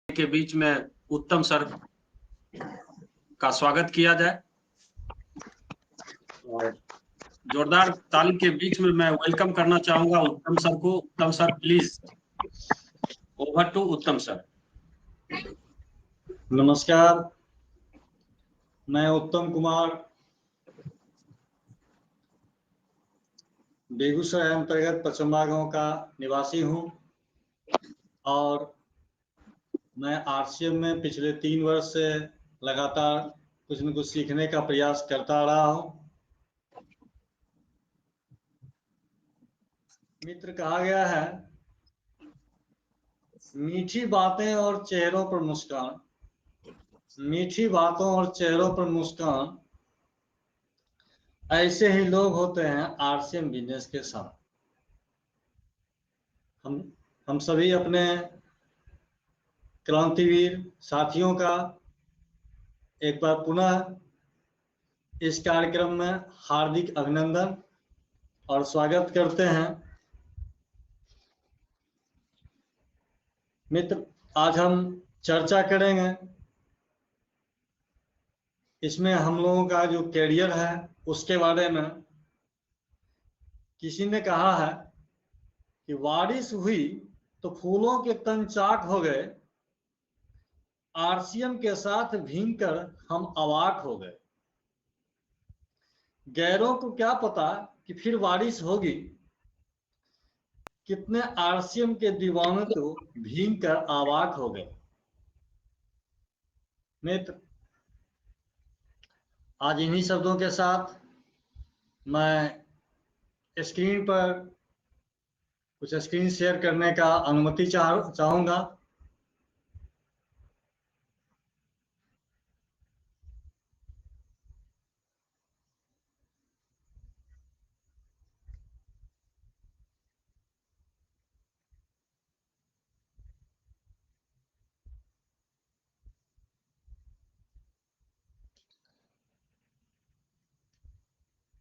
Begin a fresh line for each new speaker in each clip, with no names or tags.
के बीच में उत्तम सर का स्वागत किया जाए और जोरदार ताली के बीच में मैं वेलकम करना चाहूंगा उत्तम सर को। उत्तम सर प्लीज, ओवर टू उत्तम सर।
नमस्कार, मैं उत्तम कुमार बेगूसराय अंतर्गत पचम्बा गांव का निवासी हूं और मैं आरसीएम में पिछले 3 वर्ष से लगातार कुछ न कुछ सीखने का प्रयास करता रहा हूं। मित्र, कहा गया है मीठी बातें और चेहरों पर मुस्कान, मीठी बातों और चेहरों पर मुस्कान, ऐसे ही लोग होते हैं आरसीएम बिजनेस के साथ। हम सभी अपने क्रांतिवीर साथियों का एक बार पुनः इस कार्यक्रम में हार्दिक अभिनंदन और स्वागत करते हैं। मित्र, आज हम चर्चा करेंगे, इसमें हम लोगों का जो कैरियर है उसके बारे में। किसी ने कहा है कि बारिश हुई तो फूलों के तन चाक हो गए, आरसीएम के साथ भींगकर हम अवाक हो गए। गैरों को क्या पता कि फिर बारिश होगी, कितने आरसीएम के दीवाने तो भींगकर अवाक हो गए। मित्र, आज इन्हीं शब्दों के साथ मैं स्क्रीन पर कुछ स्क्रीन शेयर करने का अनुमति चाहूंगा।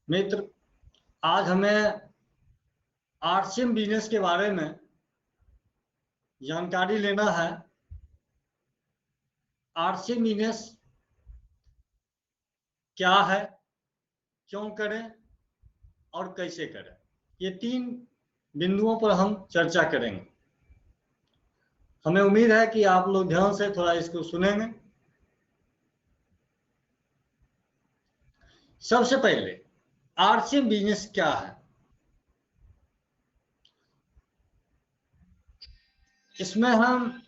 मित्र, आज हमें आरसीएम बिजनेस के बारे में जानकारी लेना है। आरसीएम बिजनेस क्या है, क्यों करें और कैसे करें, ये 3 बिंदुओं पर हम चर्चा करेंगे। हमें उम्मीद है कि आप लोग ध्यान से थोड़ा इसको सुनेंगे। सबसे पहले आरसीएम बिजनेस क्या है, इसमें हम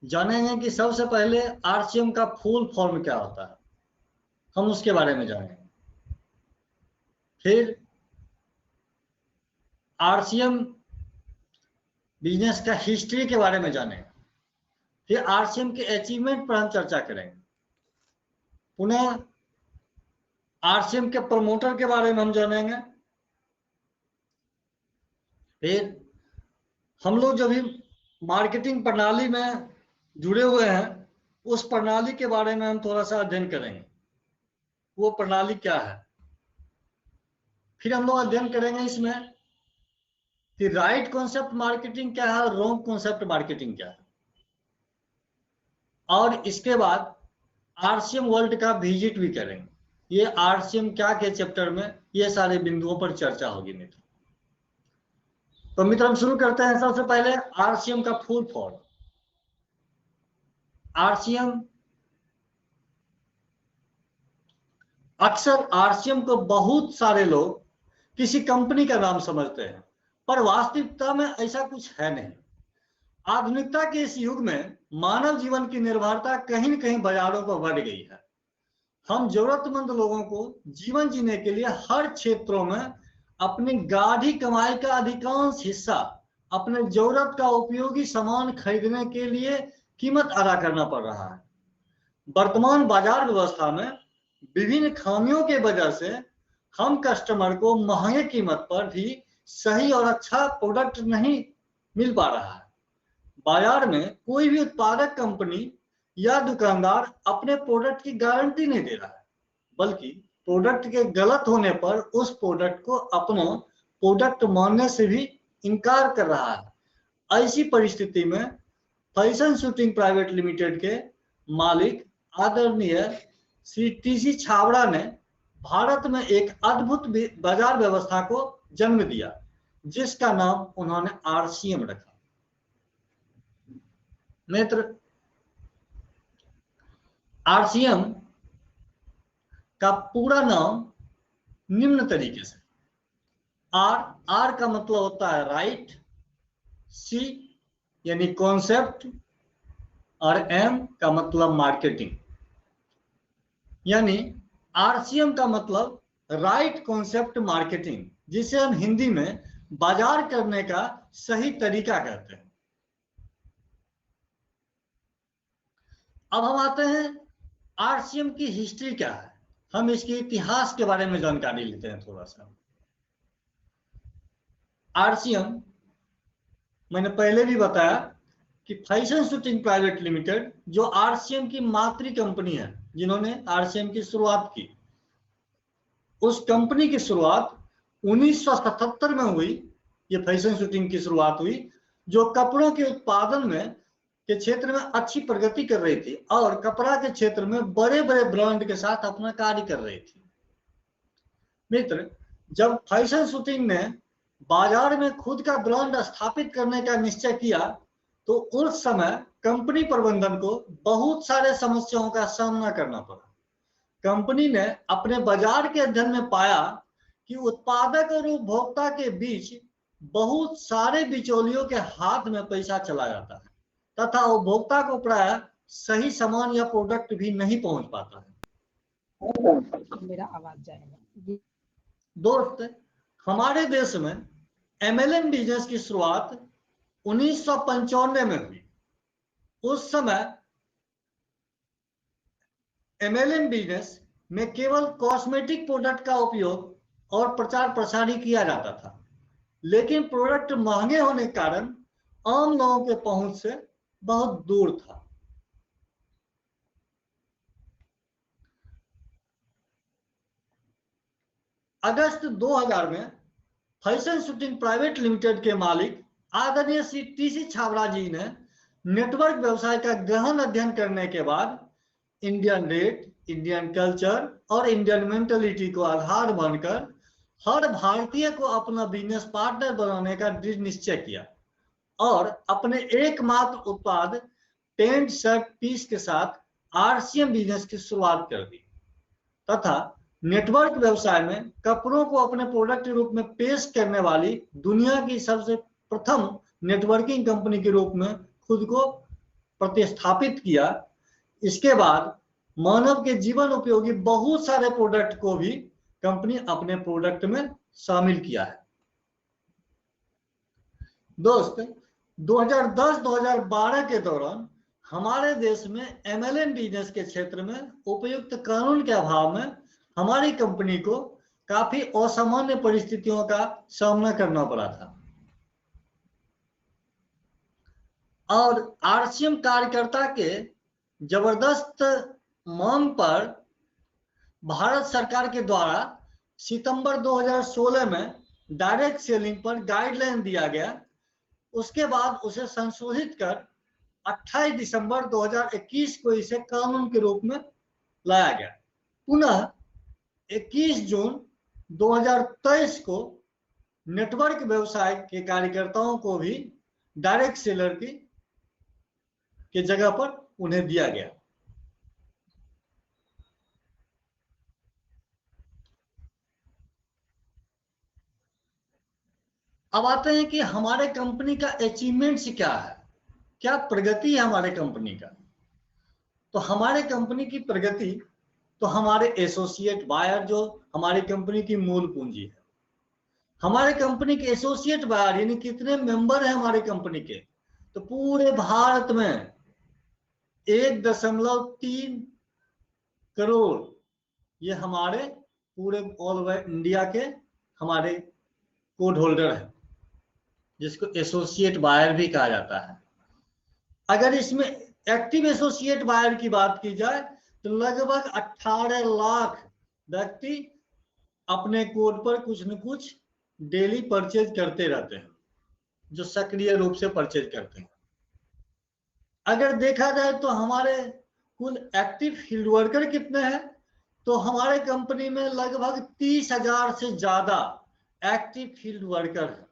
जानेंगे कि सबसे पहले आरसीएम का फुल फॉर्म क्या होता है, हम उसके बारे में जानेंगे। फिर आरसीएम बिजनेस का हिस्ट्री के बारे में जानेंगे। फिर आरसीएम के अचीवमेंट पर हम चर्चा करेंगे। पुनः आरसीएम के प्रमोटर के बारे में हम जानेंगे। फिर हम लोग जो भी मार्केटिंग प्रणाली में जुड़े हुए हैं उस प्रणाली के बारे में हम थोड़ा सा अध्ययन करेंगे, वो प्रणाली क्या है। फिर हम लोग अध्ययन करेंगे इसमें कि राइट कॉन्सेप्ट मार्केटिंग क्या है और रॉन्ग कॉन्सेप्ट मार्केटिंग क्या है। और इसके बाद आरसीएम वर्ल्ड का विजिट भी करेंगे। ये आरसीएम क्या के चैप्टर में ये सारे बिंदुओं पर चर्चा होगी। मित्र, तो मित्र हम शुरू करते हैं। सबसे पहले आरसीएम का फुल फॉर्म। आरसीएम, अक्सर आरसीएम को बहुत सारे लोग किसी कंपनी का नाम समझते हैं, पर वास्तविकता में ऐसा कुछ है नहीं। आधुनिकता के इस युग में मानव जीवन की निर्भरता कहीं न कहीं बाजारों पर बढ़ गई है। हम जरूरतमंद लोगों को जीवन जीने के लिए हर क्षेत्रों में अपनी गाढ़ी कमाई का अधिकांश हिस्सा अपने जरूरत का उपयोगी सामान खरीदने के लिए कीमत अदा करना पड़ रहा है। वर्तमान बाजार व्यवस्था में विभिन्न खामियों के वजह से हम कस्टमर को महंगे कीमत पर भी सही और अच्छा प्रोडक्ट नहीं मिल पा रहा है। बाजार में कोई भी उत्पादक कंपनी या दुकानदार अपने प्रोडक्ट की गारंटी नहीं दे रहा है, बल्कि प्रोडक्ट के गलत होने पर उस प्रोडक्ट को अपना प्रोडक्ट मानने से भी इनकार कर रहा है। ऐसी परिस्थिति में फैशन शूटिंग प्राइवेट लिमिटेड के मालिक आदरणीय श्री टीसी छाबड़ा ने भारत में एक अद्भुत बाजार व्यवस्था को जन्म दिया, जिसका नाम उन्होंने आरसीएम रखा। मित्र, आरसीएम का पूरा नाम निम्न तरीके से, आर का मतलब होता है राइट, सी यानी कॉन्सेप्ट, और एम का मतलब मार्केटिंग। यानी आरसीएम का मतलब राइट कॉन्सेप्ट मार्केटिंग, जिसे हम हिंदी में बाजार करने का सही तरीका कहते हैं। अब हम आते हैं आरसीएम की हिस्ट्री क्या है, हम इसके इतिहास के बारे में जानकारी लेते हैं थोड़ा सा। आरसीएम, मैंने पहले भी बताया कि फैशन शूटिंग प्राइवेट लिमिटेड जो आरसीएम की मातृ कंपनी है, जिन्होंने आरसीएम की शुरुआत की, उस कंपनी की शुरुआत 1977 में हुई। ये फैशन शूटिंग की शुरुआत हुई जो कपड़ों के उत्पादन में के क्षेत्र में अच्छी प्रगति कर रही थी और कपड़ा के क्षेत्र में बड़े बड़े ब्रांड के साथ अपना कार्य कर रही थी। मित्र, जब फैशन शूटिंग ने बाजार में खुद का ब्रांड स्थापित करने का निश्चय किया तो उस समय कंपनी प्रबंधन को बहुत सारे समस्याओं का सामना करना पड़ा। कंपनी ने अपने बाजार के अध्ययन में पाया कि उत्पादक और उपभोक्ता के बीच बहुत सारे बिचौलियों के हाथ में पैसा चला जाता है तथा उपभोक्ता को प्राय सही सामान या प्रोडक्ट भी नहीं पहुंच पाता है।
मेरा आवाज जाएगा।
दोस्त, हमारे देश में एमएलएम बिजनेस की शुरुआत 1995 में हुई। उस समय एमएलएम बिजनेस में केवल कॉस्मेटिक प्रोडक्ट का उपयोग और प्रचार प्रसार ही किया जाता था, लेकिन प्रोडक्ट महंगे होने के कारण आम लोगों के पहुंच से बहुत दूर था। अगस्त 2000 में फैशन शूटिंग प्राइवेट लिमिटेड के मालिक आदरणीय श्री टीसी छाबड़ा जी ने नेटवर्क व्यवसाय का गहन अध्ययन करने के बाद इंडियन रेट, इंडियन कल्चर और इंडियन मेंटलिटी को आधार मानकर हर भारतीय को अपना बिजनेस पार्टनर बनाने का दृढ़ निश्चय किया और अपने एकमात्र उत्पाद पेंट शर्ट पीस के साथ आरसीएम बिजनेस की शुरुआत कर दी तथा नेटवर्क व्यवसाय में कपड़ों को अपने प्रोडक्ट के रूप में पेश करने वाली दुनिया की सबसे प्रथम नेटवर्किंग कंपनी के रूप में खुद को प्रतिस्थापित किया। इसके बाद मानव के जीवन उपयोगी बहुत सारे प्रोडक्ट को भी कंपनी अपने प्रोडक्ट में शामिल किया है। दोस्त, 2010-2012 के दौरान हमारे देश में एमएलएम बिजनेस के क्षेत्र में उपयुक्त कानून के अभाव में हमारी कंपनी को काफी असामान्य परिस्थितियों का सामना करना पड़ा था और आरसीएम कार्यकर्ता के जबरदस्त मांग पर भारत सरकार के द्वारा सितंबर 2016 में डायरेक्ट सेलिंग पर गाइडलाइन दिया गया। उसके बाद उसे संशोधित कर 28 दिसंबर 2021 को इसे कानून के रूप में लाया गया। पुनः 21 जून 2023 को नेटवर्क व्यवसाय के कार्यकर्ताओं को भी डायरेक्ट सेलर की जगह पर उन्हें दिया गया। अब आते हैं कि हमारे कंपनी का अचीवमेंट्स क्या है, क्या प्रगति है हमारे कंपनी का। तो हमारे कंपनी की प्रगति तो हमारे एसोसिएट बायर जो हमारी कंपनी की मूल पूंजी है, हमारे कंपनी के एसोसिएट बायर यानी कितने मेंबर हैं हमारे कंपनी के, तो पूरे भारत में 1.3 करोड़ ये हमारे पूरे ऑल ओवर इंडिया के हमारे कोड होल्डर हैं, जिसको एसोसिएट बायर भी कहा जाता है। अगर इसमें एक्टिव एसोसिएट बायर की बात की जाए तो लगभग 18 लाख व्यक्ति अपने कोड पर कुछ न कुछ डेली परचेज करते रहते हैं। जो सक्रिय रूप से परचेज करते हैं। अगर देखा जाए तो हमारे कुल एक्टिव फील्ड वर्कर कितने हैं, तो हमारे कंपनी में लगभग 30,000 से ज्यादा एक्टिव फील्ड वर्कर हैं।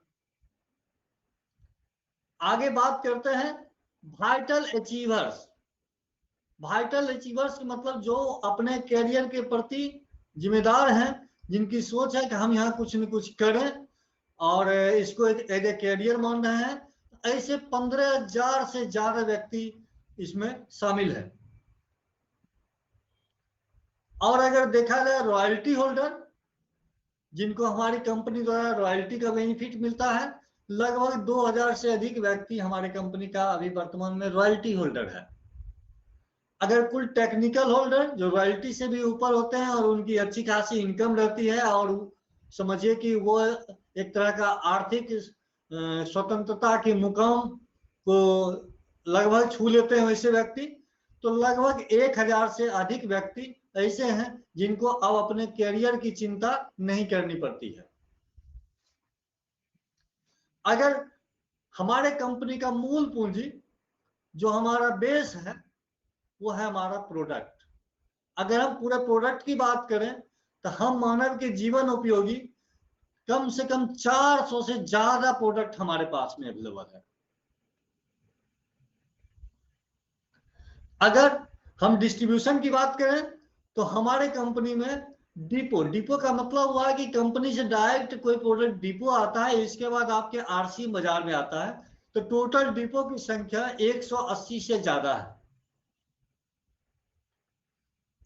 आगे बात करते हैं वाइटल अचीवर्स। वाइटल अचीवर्स मतलब जो अपने कैरियर के प्रति जिम्मेदार हैं, जिनकी सोच है कि हम यहाँ कुछ न कुछ करें और इसको एक कैरियर मान रहे हैं। ऐसे 15,000 से ज्यादा व्यक्ति इसमें शामिल है। और अगर देखा जाए रॉयल्टी होल्डर, जिनको हमारी कंपनी द्वारा रॉयल्टी का बेनिफिट मिलता है, लगभग 2,000 से अधिक व्यक्ति हमारे कंपनी का अभी वर्तमान में रॉयल्टी होल्डर है। अगर कुल टेक्निकल होल्डर जो रॉयल्टी से भी ऊपर होते हैं और उनकी अच्छी खासी इनकम रहती है और समझिए कि वो एक तरह का आर्थिक स्वतंत्रता के मुकाम को लगभग छू लेते हैं वैसे व्यक्ति, तो लगभग 1,000 से अधिक व्यक्ति ऐसे हैं जिनको अब अपने कैरियर की चिंता नहीं करनी पड़ती है। अगर हमारे कंपनी का मूल पूंजी जो हमारा बेस है वो है हमारा प्रोडक्ट। अगर हम पूरे प्रोडक्ट की बात करें तो हम मानव के जीवन उपयोगी कम से कम 400 से ज्यादा प्रोडक्ट हमारे पास में अवेलेबल है। अगर हम डिस्ट्रीब्यूशन की बात करें तो हमारे कंपनी में डिपो का मतलब हुआ कि कंपनी से डायरेक्ट कोई प्रोडक्ट डिपो आता है, इसके बाद आपके आरसी बाजार में आता है, तो टोटल डिपो की संख्या 180 से ज्यादा है।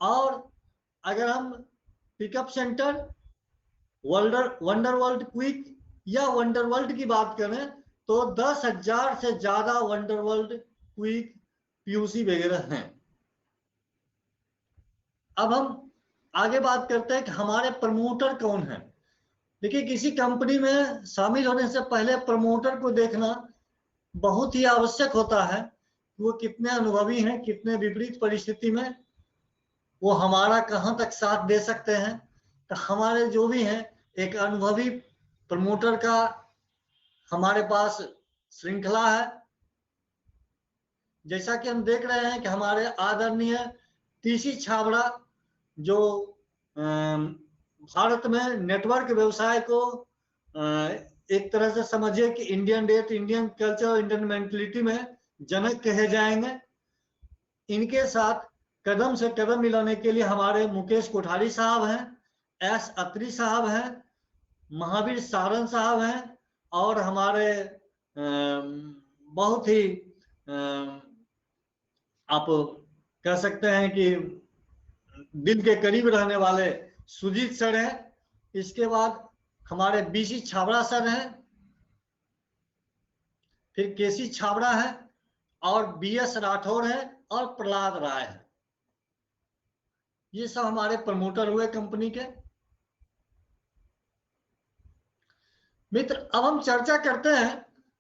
और अगर हम pickup centre, wonder world quick या वंडर वर्ल्ड की बात करें तो 10,000 से ज्यादा वंडर वर्ल्ड क्विक पीयूसी वगैरह हैं। अब हम आगे बात करते हैं कि हमारे प्रमोटर कौन है। देखिए, किसी कंपनी में शामिल होने से पहले प्रमोटर को देखना बहुत ही आवश्यक होता है। वो कितने अनुभवी हैं, कितने विपरीत परिस्थिति में वो हमारा कहां तक साथ दे सकते हैं। तो हमारे जो भी हैं, एक अनुभवी प्रमोटर का हमारे पास श्रृंखला है। जैसा कि हम देख रहे हैं कि हमारे आदरणीय टीसी छाबड़ा जो भारत में नेटवर्क व्यवसाय को एक तरह से समझिए कि Indian date, Indian culture, Indian mentality में जनक कहे जाएंगे। इनके साथ कदम से कदम मिलाने के लिए हमारे मुकेश कोठारी साहब हैं, एस अत्री साहब हैं, महावीर सारन साहब हैं और हमारे बहुत ही आप कह सकते हैं कि दिल के करीब रहने वाले सुजीत सर हैं। इसके बाद हमारे बीसी छाबड़ा सर हैं, फिर केसी छाबड़ा है और बीएस राठौर है और प्रहलाद राय है। ये सब हमारे प्रमोटर हुए कंपनी के। मित्र, अब हम चर्चा करते हैं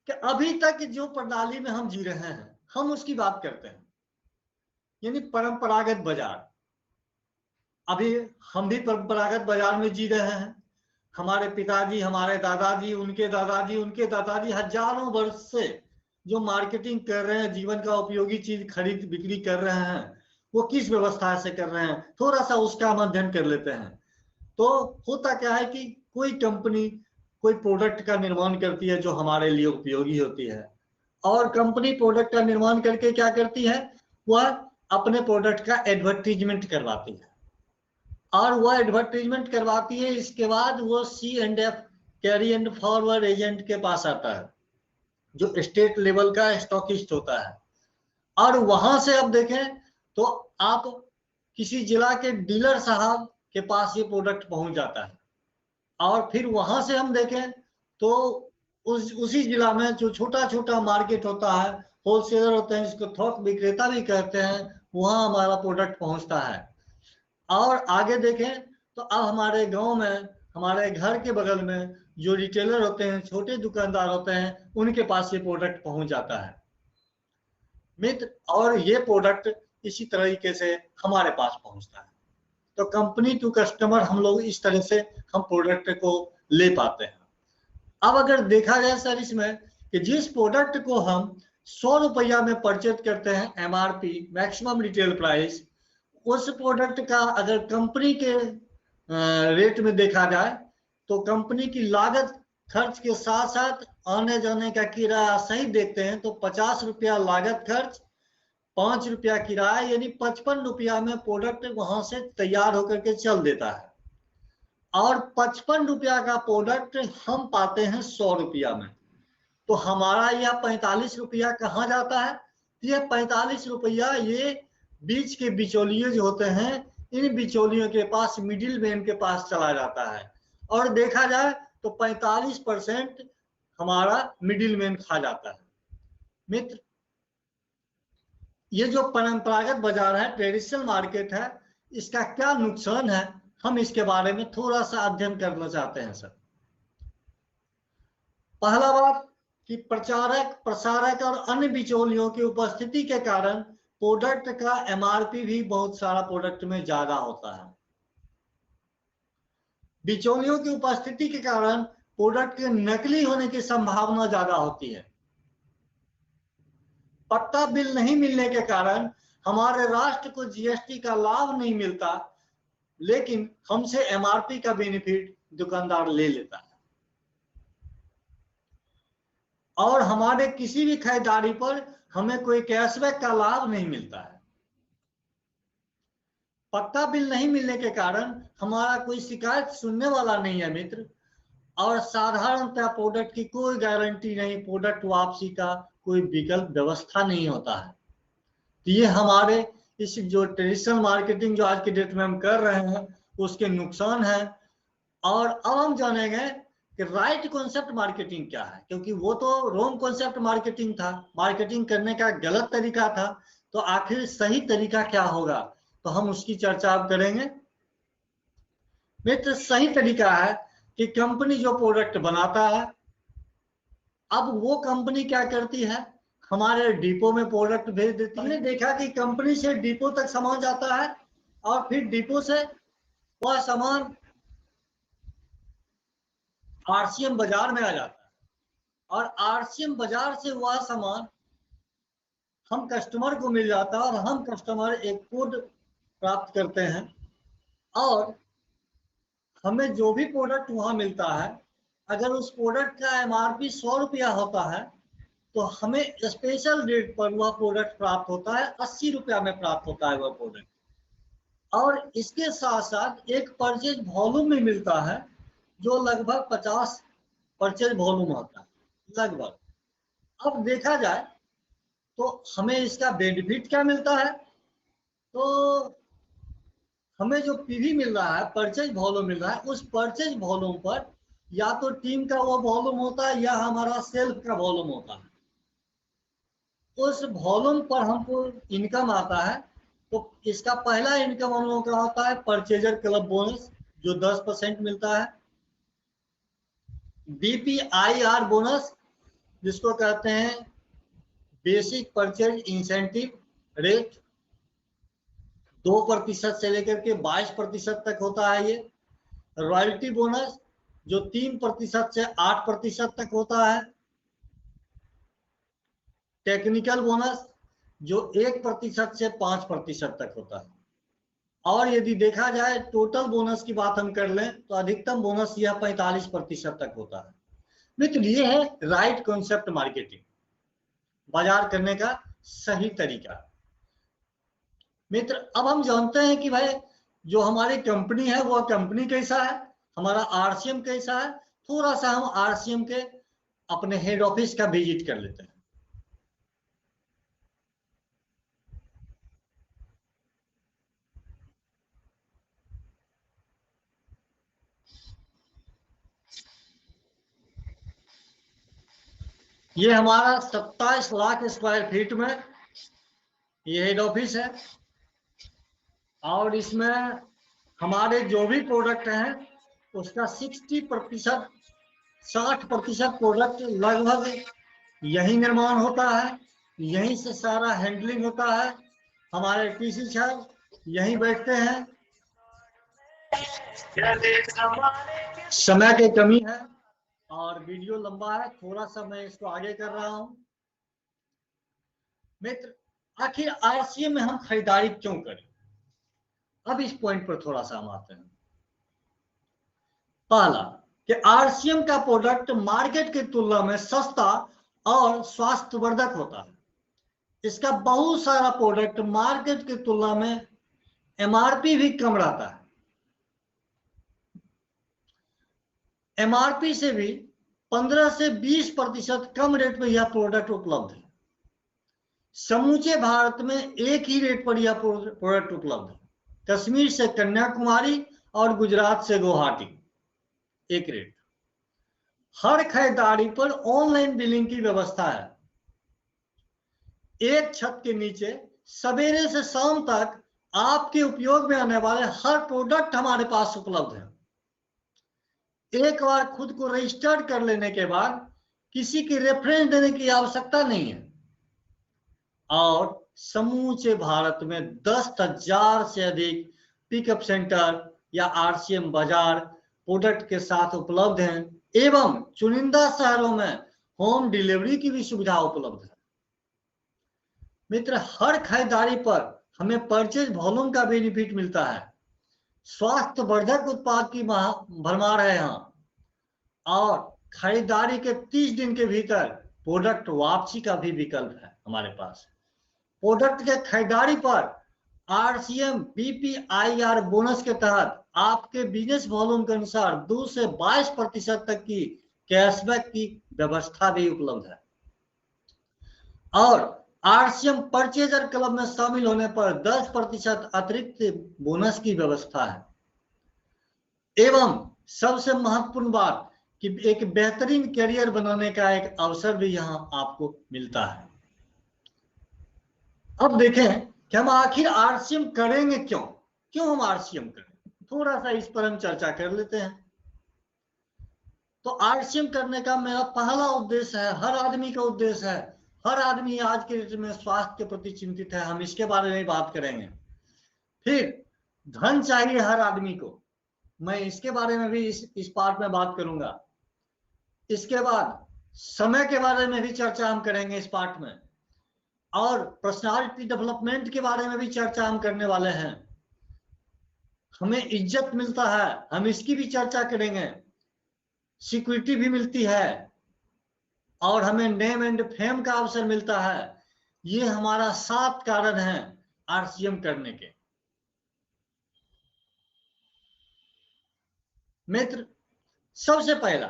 कि अभी तक जो प्रणाली में हम जी रहे हैं हम उसकी बात करते हैं, यानी परंपरागत बाजार। अभी हम भी परंपरागत बाजार में जी रहे हैं। हमारे पिताजी, हमारे दादाजी, उनके दादाजी, उनके दादाजी हजारों वर्ष से जो मार्केटिंग कर रहे हैं, जीवन का उपयोगी चीज खरीद बिक्री कर रहे हैं, वो किस व्यवस्था से कर रहे हैं, थोड़ा सा उसका हम अध्ययन कर लेते हैं। तो होता क्या है कि कोई कंपनी कोई प्रोडक्ट का निर्माण करती है जो हमारे लिए उपयोगी होती है, और कंपनी प्रोडक्ट का निर्माण करके क्या करती है, वह अपने प्रोडक्ट का एडवर्टीजमेंट करवाती है। और वह एडवर्टीजमेंट करवाती है, इसके बाद वो C&F carry and forward agent के पास आता है जो स्टेट लेवल का स्टॉकिस्ट होता है। और वहां से अब देखें तो आप किसी जिला के डीलर साहब के पास ये प्रोडक्ट पहुंच जाता है। और फिर वहां से हम देखें तो उसी जिला में जो छोटा छोटा मार्केट होता है, होलसेलर होते हैं, जिसको थोक विक्रेता भी कहते हैं, वहां हमारा प्रोडक्ट पहुंचता है। और आगे देखें तो अब हमारे गांव में, हमारे घर के बगल में जो रिटेलर होते हैं, छोटे दुकानदार होते हैं, उनके पास ये प्रोडक्ट पहुंच जाता है मित्र। और ये प्रोडक्ट इसी तरीके से हमारे पास पहुंचता है। तो कंपनी टू कस्टमर हम लोग इस तरह से हम प्रोडक्ट को ले पाते हैं। अब अगर देखा जाए सर इसमें कि जिस प्रोडक्ट को हम 100 रुपया में परचेज करते हैं MRP मैक्सिमम रिटेल प्राइस, उस प्रोडक्ट का अगर कंपनी के रेट में देखा जाए तो कंपनी की लागत खर्च के साथ साथ आने जाने का किराया सही देखते हैं तो 50 रुपया लागत खर्च, 5 रुपया किराया, यानी 55 रुपया में प्रोडक्ट वहां से तैयार होकर के चल देता है। और 55 रुपया का प्रोडक्ट हम पाते हैं 100 रुपया में, तो हमारा यह 45 रुपया कहाँ जाता है? यह 45 रुपया ये बीच के बिचौलिए जो होते हैं, इन बिचौलियों के पास, मिडिल मैन के पास चला जाता है। और देखा जाए तो 45% हमारा मिडिल मैन खा जाता है। मित्र, ये जो परंपरागत बाजार है, ट्रेडिशनल मार्केट है, इसका क्या नुकसान है, हम इसके बारे में थोड़ा सा अध्ययन करना चाहते हैं सर। पहला बात कि प्रचारक, प्रसारक और अन्य बिचौलियों की उपस्थिति के कारण प्रोडक्ट का MRP भी बहुत सारा प्रोडक्ट में ज्यादा होता है। बिचौलियों की उपस्थिति के कारण प्रोडक्ट के नकली होने की संभावना ज्यादा होती है। पट्टा बिल नहीं मिलने के कारण हमारे राष्ट्र को GST का लाभ नहीं मिलता, लेकिन हमसे MRP का बेनिफिट दुकानदार ले लेता है और हमारे किसी भी खरीदारी पर हमें कोई कैशबैक का लाभ नहीं मिलता है। पट्टा बिल नहीं मिलने के कारण हमारा कोई शिकायत सुनने वाला नहीं है मित्र, और साधारणतः प्रोडक्ट की कोई गारंटी नहीं, प्रोडक्ट वापसी का कोई विकल्प व्यवस्था नहीं होता है। तो ये हमारे इस जो ट्रेडिशनल मार्केटिंग जो आज की डेट में हम कर रहे हैं उसके नुकसान है। और अब हम जानेंगे कि राइट कॉन्सेप्ट मार्केटिंग क्या है, क्योंकि वो तो रॉन्ग कॉन्सेप्ट मार्केटिंग था, मार्केटिंग करने का गलत तरीका था। तो आखिर सही तरीका क्या होगा, तो हम उसकी चर्चा अब करेंगे। मित्र, सही तरीका है कि कंपनी जो प्रोडक्ट बनाता है, अब वो कंपनी क्या करती है, हमारे डिपो में प्रोडक्ट भेज देती है। हमने देखा कि कंपनी से डिपो तक सामान जाता है और फिर डिपो से वह सामान RCM बाजार में आ जाता है, और RCM बाजार से वह सामान हम कस्टमर को मिल जाता है और हम कस्टमर एक कोड प्राप्त करते हैं, और हमें जो भी प्रोडक्ट वहां मिलता है, अगर उस प्रोडक्ट का MRP 100 रुपया होता है तो हमें स्पेशल रेट पर वह प्रोडक्ट प्राप्त होता है, 80 रुपया में प्राप्त होता है वह प्रोडक्ट। और इसके साथ साथ एक परचेज वॉल्यूम में मिलता है जो लगभग 50 परचेज वॉल्यूम होता है लगभग। अब देखा जाए तो हमें इसका बेनिफिट क्या मिलता है, तो हमें जो PV मिल रहा है, परचेज वॉल्यूम मिल रहा है, उस परचेज वॉल्यूम पर या तो टीम का वो वॉल्यूम होता है या हमारा सेल्फ का वॉल्यूम होता है। उस वॉल्यूम पर हमको इनकम आता है, तो इसका पहला इनकम हम लोगों का होता है परचेजर क्लब बोनस जो 10% मिलता है, BPIR बोनस जिसको कहते हैं बेसिक परचेज इंसेंटिव रेट, 2% से लेकर के 22% तक होता है ये। रॉयल्टी बोनस जो 3% से 8% तक होता है। टेक्निकल बोनस जो 1% से 5% तक होता है। और यदि देखा जाए टोटल बोनस की बात हम कर लें तो अधिकतम बोनस यह 45% तक होता है। मित्र, ये है राइट कॉन्सेप्ट मार्केटिंग, बाजार करने का सही तरीका। मित्र, अब हम जानते हैं कि भाई जो हमारी कंपनी है वह कंपनी कैसा है, हमारा RCM कैसा है। थोड़ा सा हम RCM के अपने हेड ऑफिस का विजिट कर लेते हैं। ये हमारा 27 लाख स्क्वायर फीट में ये हेड ऑफिस है, और इसमें हमारे जो भी प्रोडक्ट हैं उसका 60% 60% प्रोडक्ट लगभग यही निर्माण होता है, यहीं से सारा हैंडलिंग होता है। हमारे TC सर यहीं बैठते हैं। समय की कमी है और वीडियो लंबा है, थोड़ा सा मैं इसको आगे कर रहा हूं। मित्र, आखिर आरसीएम में हम खरीदारी क्यों करें? अब इस पॉइंट पर थोड़ा सा हम आते हैं। पहला कि आरसीएम का प्रोडक्ट मार्केट की तुलना में सस्ता और स्वास्थ्यवर्धक होता है। इसका बहुत सारा प्रोडक्ट मार्केट की तुलना में एमआरपी भी कम रहता है। एमआरपी से भी 15 से 20% कम रेट में यह प्रोडक्ट उपलब्ध है। समूचे भारत में एक ही रेट पर यह प्रोडक्ट उपलब्ध है। कश्मीर से कन्याकुमारी और गुजरात से गुवाहाटी एक रेट। हर खरीदारी पर ऑनलाइन बिलिंग की व्यवस्था है। एक छत के नीचे सवेरे से शाम तक आपके उपयोग में आने वाले हर प्रोडक्ट हमारे पास उपलब्ध है। एक बार खुद को रजिस्टर्ड कर लेने के बाद किसी की रेफरेंस देने की आवश्यकता नहीं है। और समूचे भारत में 10,000 से अधिक पिकअप सेंटर या आरसीएम बाजार प्रोडक्ट के साथ उपलब्ध हैं एवं चुनिंदा शहरों में होम डिलीवरी की भी सुविधा उपलब्ध है। मित्र, हर खरीदारी पर हमें परचेज वॉल्यूम का बेनिफिट मिलता है। स्वास्थ्यवर्धक उत्पाद की भरमार है यहाँ। और खरीदारी के 30 दिन के भीतर प्रोडक्ट वापसी का भी विकल्प है हमारे पास। प्रोडक्ट के खरीदारी पर आरसीएम बीपीआईआर बोनस के तहत आपके बिजनेस वॉल्यूम के अनुसार 2 से 22% तक की कैशबैक की व्यवस्था भी उपलब्ध है। और आरसीएम परचेजर क्लब में शामिल होने पर 10% अतिरिक्त बोनस की व्यवस्था है। एवं सबसे महत्वपूर्ण बात कि एक बेहतरीन करियर बनाने का एक अवसर भी यहां आपको मिलता है। अब देखें कि हम आखिर आरसीएम करेंगे क्यों हम आरसीएम करें, थोड़ा सा इस पर हम चर्चा कर लेते हैं। तो आरसीएम करने का मेरा पहला उद्देश्य है, हर आदमी का उद्देश्य है, हर आदमी आज के डेट में स्वास्थ्य के प्रति चिंतित है, हम इसके बारे में बात करेंगे। फिर धन चाहिए हर आदमी को, मैं इसके बारे में भी इस पार्ट में बात करूंगा। इसके बाद समय के बारे में भी चर्चा हम करेंगे इस पार्ट में, और पर्सनालिटी डेवलपमेंट के बारे में भी चर्चा हम करने वाले हैं। हमें इज्जत मिलता है, हम इसकी भी चर्चा करेंगे। सिक्योरिटी भी मिलती है और हमें नेम एंड फेम का अवसर मिलता है। ये हमारा 7 कारण है आरसीएम करने के। मित्र, सबसे पहला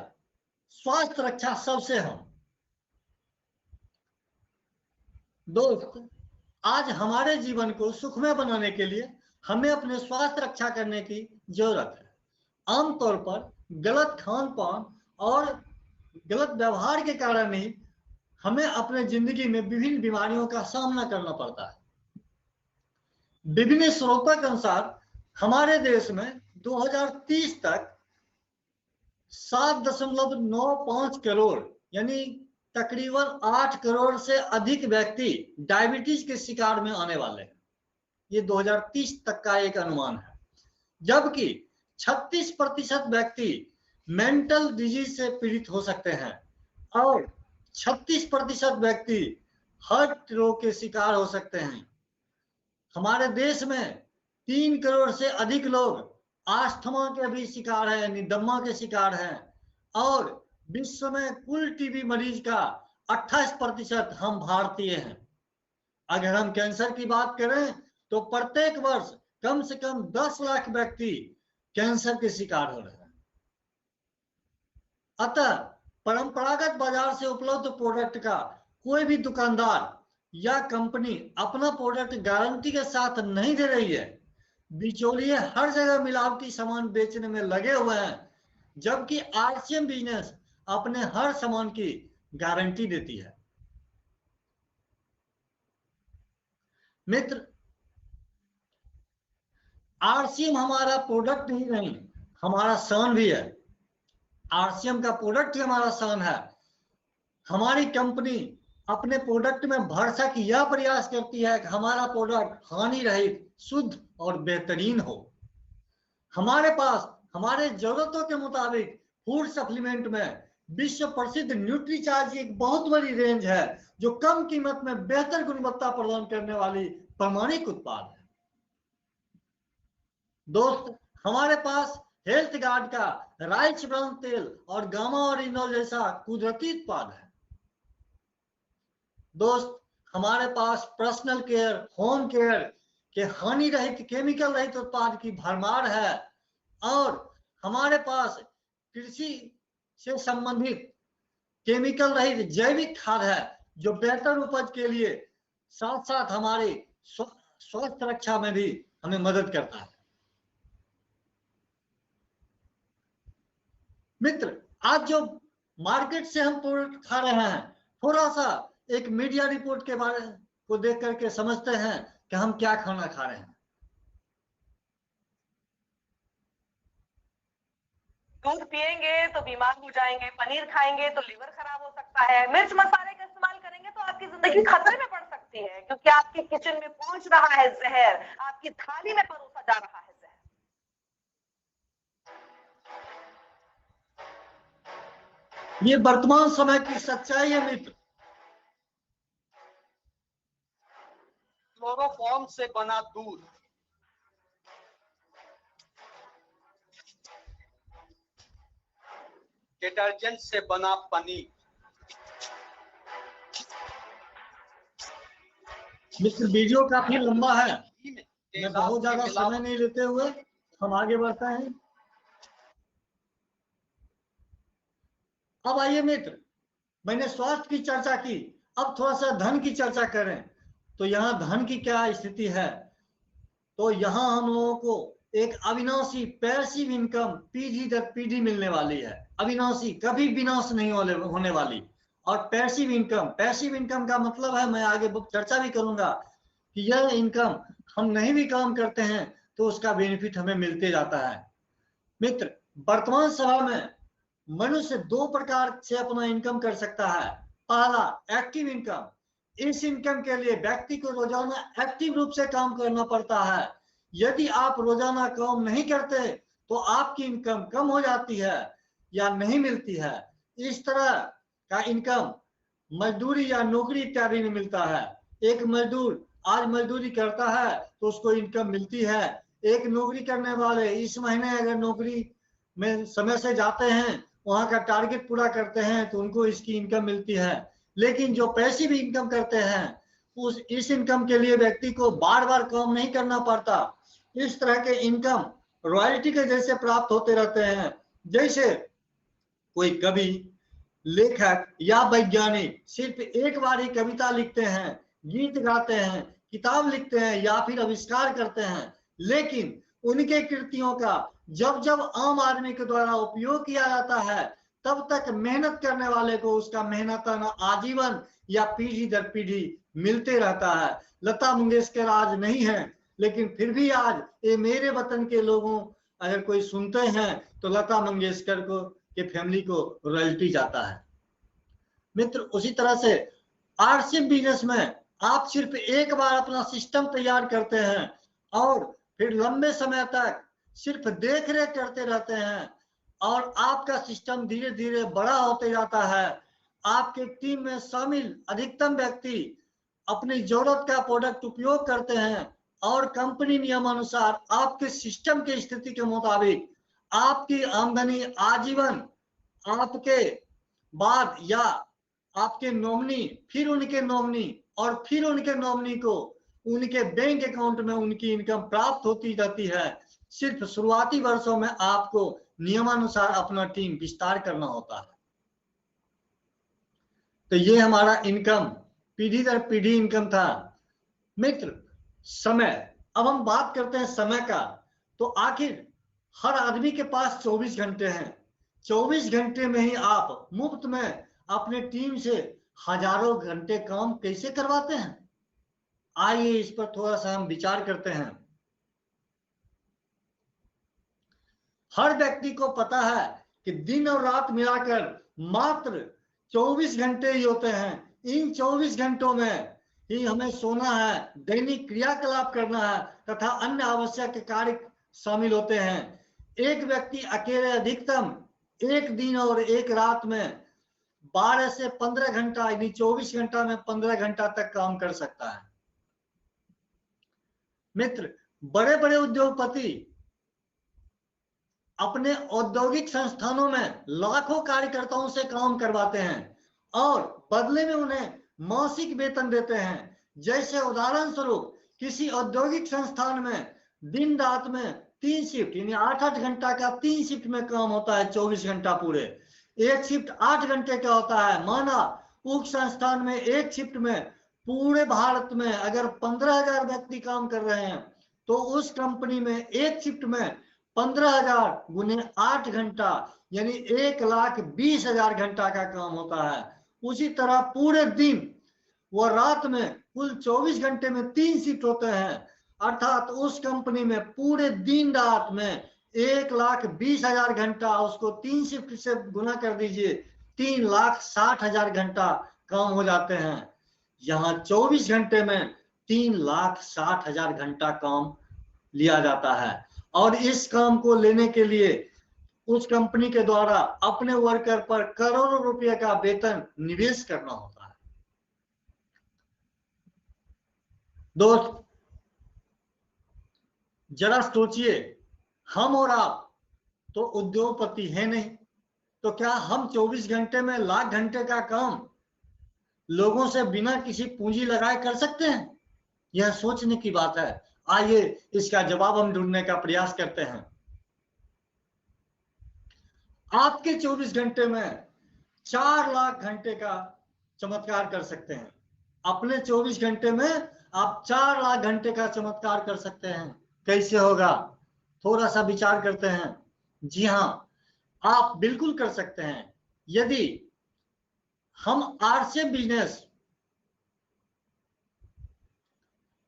स्वास्थ्य रक्षा सबसे अहम। दोस्त, आज हमारे जीवन को सुखमय बनाने के लिए हमें अपने स्वास्थ्य रक्षा करने की जरूरत है। आमतौर पर गलत खान पान और गलत व्यवहार के कारण ही हमें अपने जिंदगी में विभिन्न बीमारियों का सामना करना पड़ता है। विभिन्न स्रोतों के अनुसार हमारे देश में 2030 तक 7.95 करोड़ यानी तकरीबन 8 करोड़ से अधिक व्यक्ति डायबिटीज के शिकार में आने वाले हैं। ये 2030 तक का एक अनुमान है। जबकि 36% व्यक्ति मेंटल डिजीज से पीड़ित हो सकते हैं और 36% व्यक्ति हार्ट रोग के शिकार हो सकते हैं। हमारे देश में 3 करोड़ से अधिक लोग आस्थमा के भी शिकार हैं, निदम्मा के शिकार हैं। और विश्व में कुल टीबी मरीज का 28% हम भारतीय हैं। अगर हम कैंसर की बात करें तो प्रत्येक वर्ष कम से कम 10 लाख व्यक्ति कैंसर के शिकार हो रहे हैं। अतः परंपरागत बाजार से उपलब्ध प्रोडक्ट का कोई भी दुकानदार या कंपनी अपना प्रोडक्ट गारंटी के साथ नहीं दे रही है। बिचौलिए हर जगह मिलावटी सामान बेचने में लगे हुए हैं, जबकि आरसीएम बिजनेस अपने हर सामान की गारंटी देती है। मित्र, आरसीएम हमारा प्रोडक्ट ही नहीं, हमारा शान भी है। आरसीएम का प्रोडक्ट ही हमारा शान है। हमारी कंपनी अपने प्रोडक्ट में भरसक यह प्रयास करती है कि हमारा प्रोडक्ट हानि रहित, शुद्ध और बेहतरीन हो। हमारे पास हमारे जरूरतों के मुताबिक फूड सप्लीमेंट में विश्व प्रसिद्ध न्यूट्रीचार्ज एक बहुत बड़ी रेंज है जो कम कीमत में बेहतर गुणवत्ता प्रदान करने वाली प्रमाणिक उत्पाद है। दोस्त, हमारे पास हेल्थ गार्ड का राइस ब्राउन तेल और गामा ओरिजिनल जैसा कुदरती उत्पाद है। दोस्त, हमारे पास पर्सनल केयर, होम केयर के हानि रहित, केमिकल रहित उत्पाद की भरमार है और हमारे पास कृषि से संबंधित केमिकल रहित जैविक खाद है जो बेहतर उपज के लिए साथ साथ हमारी स्वास्थ्य रक्षा में भी हमें मदद करता है। मित्र, आज जो मार्केट से हम प्रोडक्ट खा रहे हैं, थोड़ा सा एक मीडिया रिपोर्ट के बारे को देख करके समझते हैं कि हम क्या खाना खा रहे हैं।
दूध पिएंगे तो बीमार हो जाएंगे, पनीर खाएंगे तो लिवर खराब हो सकता है, मिर्च मसाले का इस्तेमाल करेंगे तो आपकी जिंदगी खतरे में पड़ सकती है, क्योंकि आपके किचन में पहुंच रहा है जहर, आपकी थाली में परोसा जा रहा है जहर।
ये वर्तमान समय की सच्चाई है मित्र।
क्लोरोफॉर्म से बना दूध, डिटर्जेंट से बना पनीर।
मित्र, वीडियो काफी लंबा है, मैं बहुत ज्यादा समय नहीं लेते हुए हम आगे बढ़ते हैं। अब आइए मित्र, मैंने स्वास्थ्य की चर्चा की, अब थोड़ा सा धन की चर्चा करें। तो यहाँ धन की क्या स्थिति है? तो यहाँ हम लोगों को एक अविनाशी पैसिव इनकम पीढ़ी दर पीढ़ी मिलने वाली है। अविनाशी, कभी विनाश नहीं होने वाली। और पैसिव इनकम का मतलब है, मैं आगे चर्चा भी करूंगा कि यह इनकम हम नहीं भी काम करते हैं तो उसका बेनिफिट हमें मिलते जाता है। मित्र, वर्तमान समय में मनुष्य दो प्रकार से अपना इनकम कर सकता है। पहला, एक्टिव इनकम। इस इनकम के लिए व्यक्ति को रोजाना एक्टिव रूप से काम करना पड़ता है। यदि आप रोजाना काम नहीं करते तो आपकी इनकम कम हो जाती है या नहीं मिलती है। इस तरह का इनकम मजदूरी या नौकरी इत्यादि में मिलता है। एक मजदूर आज मजदूरी करता है तो उसको इनकम मिलती है। एक नौकरी करने वाले इस महीने अगर नौकरी में समय से जाते हैं, वहां का टारगेट पूरा करते हैं तो उनको इसकी इनकम मिलती है। लेकिन जो पैसिव इनकम करते हैं, इस इनकम के लिए व्यक्ति को बार बार काम नहीं करना पड़ता। इस तरह के इनकम रॉयल्टी के जैसे प्राप्त होते रहते हैं। जैसे कोई कवि, लेखक या वैज्ञानिक सिर्फ एक बार ही कविता लिखते हैं, गीत गाते हैं, किताब लिखते हैं या फिर आविष्कार करते हैं, लेकिन उनके कृतियों का जब जब आम आदमी के द्वारा उपयोग किया जाता है, तब तक मेहनत करने वाले को उसका मेहनताना आजीवन या पीढ़ी दर पीढ़ी मिलते रहता है। लता मंगेशकर आज नहीं है, लेकिन फिर भी आज ये मेरे वतन के लोगों अगर कोई सुनते हैं तो लता मंगेशकर को के फैमिली को रॉयल्टी जाता है। मित्र, उसी तरह से आरसीएम बिजनेस में आप सिर्फ एक बार अपना सिस्टम तैयार करते हैं और फिर लंबे समय तक सिर्फ देख रेख करते रहते हैं और आपका सिस्टम धीरे धीरे बड़ा होते जाता है। आपके टीम में शामिल अधिकतम व्यक्ति अपनी जरूरत का प्रोडक्ट उपयोग करते हैं और कंपनी नियमानुसार आपके सिस्टम की स्थिति के मुताबिक आपकी आमदनी आजीवन आपके बाद या आपके नॉमिनी, फिर उनके नॉमिनी और फिर उनके नॉमिनी को उनके बैंक अकाउंट में उनकी इनकम प्राप्त होती जाती है। सिर्फ शुरुआती वर्षों में आपको नियमानुसार अपना टीम विस्तार करना होता है। तो ये हमारा इनकम पीढ़ी दर पीढ़ी इनकम था। मित्र, समय, अब हम बात करते हैं समय का। तो आखिर हर आदमी के पास 24 घंटे हैं। 24 घंटे में ही आप मुफ्त में अपने टीम से हजारों घंटे काम कैसे करवाते हैं? आइए इस पर थोड़ा सा हम विचार करते हैं। हर व्यक्ति को पता है कि दिन और रात मिलाकर मात्र 24 घंटे ही होते हैं। इन 24 घंटों में ही हमें सोना है, दैनिक क्रियाकलाप करना है तथा अन्य आवश्यक कार्य शामिल होते हैं। एक व्यक्ति अकेले अधिकतम एक दिन और एक रात में 12 से 15 घंटा यानी 24 घंटा में 15 घंटा तक काम कर सकता है। मित्र, बड़े बड़े उद्योगपति अपने औद्योगिक संस्थानों में लाखों कार्यकर्ताओं से काम करवाते हैं और बदले में उन्हें मासिक वेतन देते हैं। जैसे उदाहरण स्वरूप किसी औद्योगिक संस्थान में दिन रात में 3 शिफ्ट यानी 8-8 घंटा का 3 शिफ्ट में काम होता है, 24 घंटा पूरे। एक शिफ्ट 8 घंटे का होता है। माना उक्त संस्थान में एक शिफ्ट में पूरे भारत में अगर 15,000 व्यक्ति काम कर रहे हैं तो उस कंपनी में एक शिफ्ट में 15,000 गुने 8 घंटा यानी 1,20,000 घंटा का काम होता है। उसी तरह पूरे दिन व रात में कुल 24 घंटे में 3 शिफ्ट होते हैं, अर्थात उस कंपनी में पूरे दिन रात में 1,20,000 घंटा, उसको 3 शिफ्ट से गुना कर दीजिए, 3,60,000 घंटा काम हो जाते हैं। यहाँ 24 घंटे में 3,60,000 घंटा काम लिया जाता है और इस काम को लेने के लिए उस कंपनी के द्वारा अपने वर्कर पर करोड़ों रुपए का वेतन निवेश करना होता है। दोस्त, जरा सोचिए, हम और आप तो उद्योगपति हैं नहीं, तो क्या हम 24 घंटे में लाख घंटे का काम लोगों से बिना किसी पूंजी लगाए कर सकते हैं? यह सोचने की बात है। आइए इसका जवाब हम ढूंढने का प्रयास करते हैं। आपके 24 घंटे में 4 लाख घंटे का चमत्कार कर सकते हैं। अपने 24 घंटे में आप 4 लाख घंटे का चमत्कार कर सकते हैं। कैसे होगा? थोड़ा सा विचार करते हैं। जी हाँ, आप बिल्कुल कर सकते हैं। यदि हम आरसीएम बिजनेस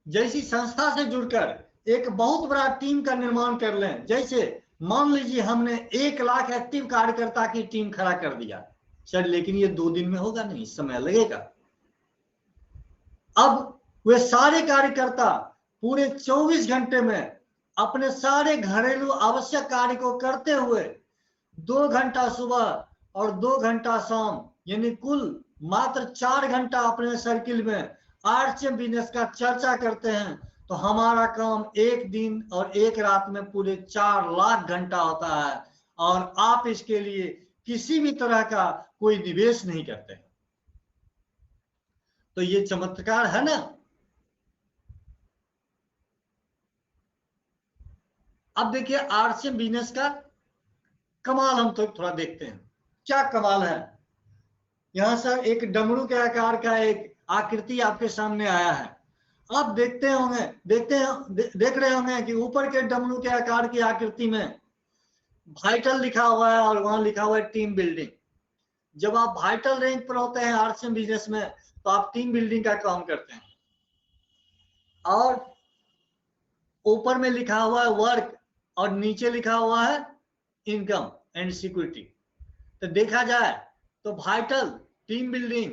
जैसी संस्था से जुड़कर एक बहुत बड़ा टीम का निर्माण कर लें, जैसे मान लीजिए हमने 1 लाख एक्टिव कार्यकर्ता की टीम खड़ा कर दिया। सर, लेकिन ये 2 दिन में होगा नहीं, समय लगेगा। अब वे सारे कार्यकर्ता पूरे 24 घंटे में अपने सारे घरेलू आवश्यक कार्य को करते हुए 2 घंटा सुबह और 2 घंटा शाम यानी कुल मात्र 4 घंटा अपने सर्किल में आरसीएम बिजनेस का चर्चा करते हैं, तो हमारा काम एक दिन और एक रात में पूरे 4 लाख घंटा होता है और आप इसके लिए किसी भी तरह का कोई निवेश नहीं करते। तो ये चमत्कार है ना। अब देखिए आरसीएम बिजनेस का कमाल हम तो थोड़ा देखते हैं। क्या कमाल है। यहां सर एक डमरू के आकार का एक आकृति आपके सामने आया है। आप देख रहे होंगे कि ऊपर के डमरू के आकार की आकृति में वाइटल लिखा हुआ है और वहां लिखा हुआ है टीम बिल्डिंग। जब आप वाइटल रैंक पर होते हैं आरसीएम बिजनेस में तो आप टीम बिल्डिंग का काम करते हैं और ऊपर में लिखा हुआ है वर्क और नीचे लिखा हुआ है इनकम एंड सिक्योरिटी। तो देखा जाए तो वाइटल, टीम बिल्डिंग,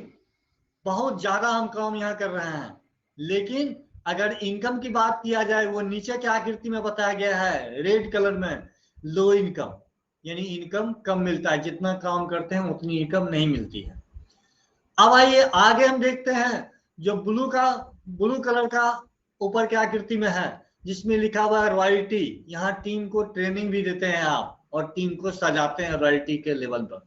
बहुत ज्यादा हम काम यहाँ कर रहे हैं। लेकिन अगर इनकम की बात किया जाए, वो नीचे की आकृति में बताया गया है रेड कलर में, लो इनकम, यानी इनकम कम मिलता है, जितना काम करते हैं उतनी इनकम नहीं मिलती है। अब आइए आगे हम देखते हैं जो ब्लू कलर का ऊपर की आकृति में है, जिसमें लिखा हुआ है रॉयल्टी। यहाँ टीम को ट्रेनिंग भी देते हैं आप और टीम को सजाते हैं रॉयल्टी के लेवल पर।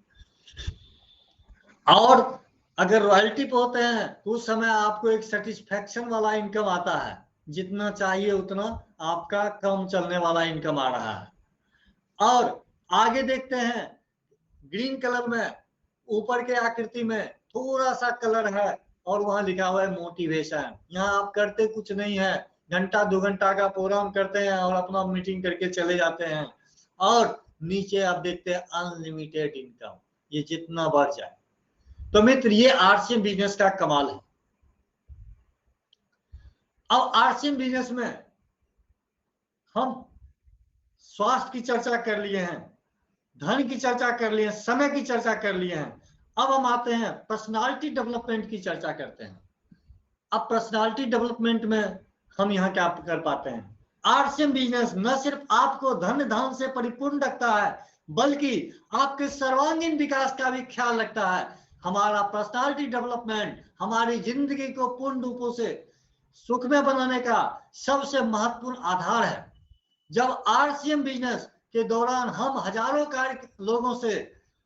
और अगर रॉयल्टी पे होते हैं तो उस समय आपको एक सेटिस्फैक्शन वाला इनकम आता है, जितना चाहिए उतना आपका कम चलने वाला इनकम आ रहा है। और आगे देखते हैं ग्रीन कलर में ऊपर के आकृति में थोड़ा सा कलर है और वहां लिखा हुआ है मोटिवेशन। यहाँ आप करते कुछ नहीं है, घंटा 2 घंटा का प्रोग्राम करते हैं और अपना मीटिंग करके चले जाते हैं। और नीचे आप देखते हैं अनलिमिटेड इनकम, ये जितना बढ़ जाए। तो मित्र, ये आरसीएम बिजनेस का कमाल है। अब आरसीएम बिजनेस में हम स्वास्थ्य की चर्चा कर लिए हैं, धन की चर्चा कर लिए हैं, समय की चर्चा कर लिए हैं। अब हम आते हैं पर्सनालिटी डेवलपमेंट की चर्चा करते हैं। अब पर्सनालिटी डेवलपमेंट में हम यहाँ क्या कर पाते हैं? आरसीएम बिजनेस न सिर्फ आपको धन धान से परिपूर्ण रखता है, बल्कि आपके सर्वांगीण विकास का भी ख्याल रखता है। हमारा पर्सनालिटी डेवलपमेंट हमारी जिंदगी को पूर्ण रूपों से सुखमय बनाने का सबसे महत्वपूर्ण आधार है। जब आरसीएम बिजनेस के दौरान हम हजारों लोगों से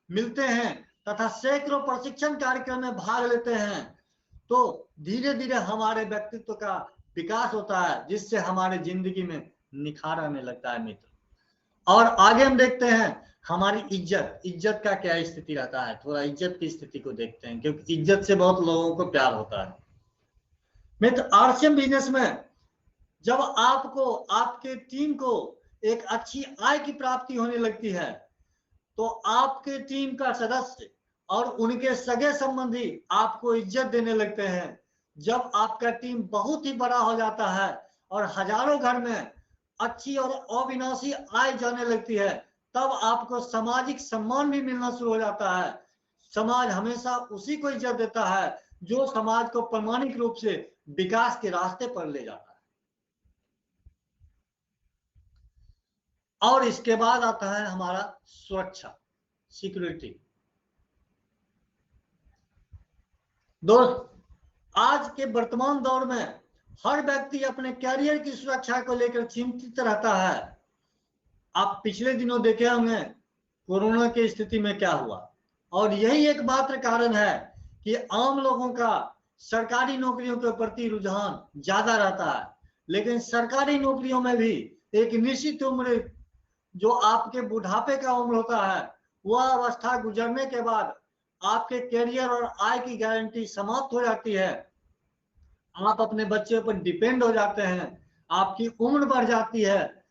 मिलते हैं तथा सैकड़ों प्रशिक्षण कार्यक्रम में भाग लेते हैं, तो धीरे धीरे हमारे व्यक्तित्व का विकास होता है, जिससे हमारे जिंदगी में निखार आने लगता है मित्र। और आगे हम देखते हैं हमारी इज्जत का क्या स्थिति रहता है। थोड़ा इज्जत की स्थिति को देखते हैं, क्योंकि इज्जत से बहुत लोगों को प्यार होता है मित्र। आरसीएम बिजनेस में जब आपको आपके टीम को एक अच्छी आय की प्राप्ति होने लगती है, तो आपके टीम का सदस्य और उनके सगे संबंधी आपको इज्जत देने लगते हैं। जब आपका टीम बहुत ही बड़ा हो जाता है और हजारों घर में अच्छी और अविनाशी आय जाने लगती है, तब आपको सामाजिक सम्मान भी मिलना शुरू हो जाता है। समाज हमेशा उसी को इज्जत देता है जो समाज को प्रामाणिक रूप से विकास के रास्ते पर ले जाता है। और इसके बाद आता है हमारा सुरक्षा, सिक्योरिटी। दोस्त, आज के वर्तमान दौर में हर व्यक्ति अपने कैरियर की सुरक्षा को लेकर चिंतित रहता है। आप पिछले दिनों देखे होंगे कोरोना की स्थिति में क्या हुआ, और यही एकमात्र कारण है कि आम लोगों का सरकारी नौकरियों के प्रति रुझान ज्यादा रहता है। लेकिन सरकारी नौकरियों में भी एक निश्चित उम्र, जो आपके बुढ़ापे का उम्र होता है, वह अवस्था गुजरने के बाद आपके कैरियर और आय की गारंटी समाप्त हो जाती है। आप अपने बच्चे पर डिपेंड हो जाते हैं, आपकी उम्र बढ़ जाती है,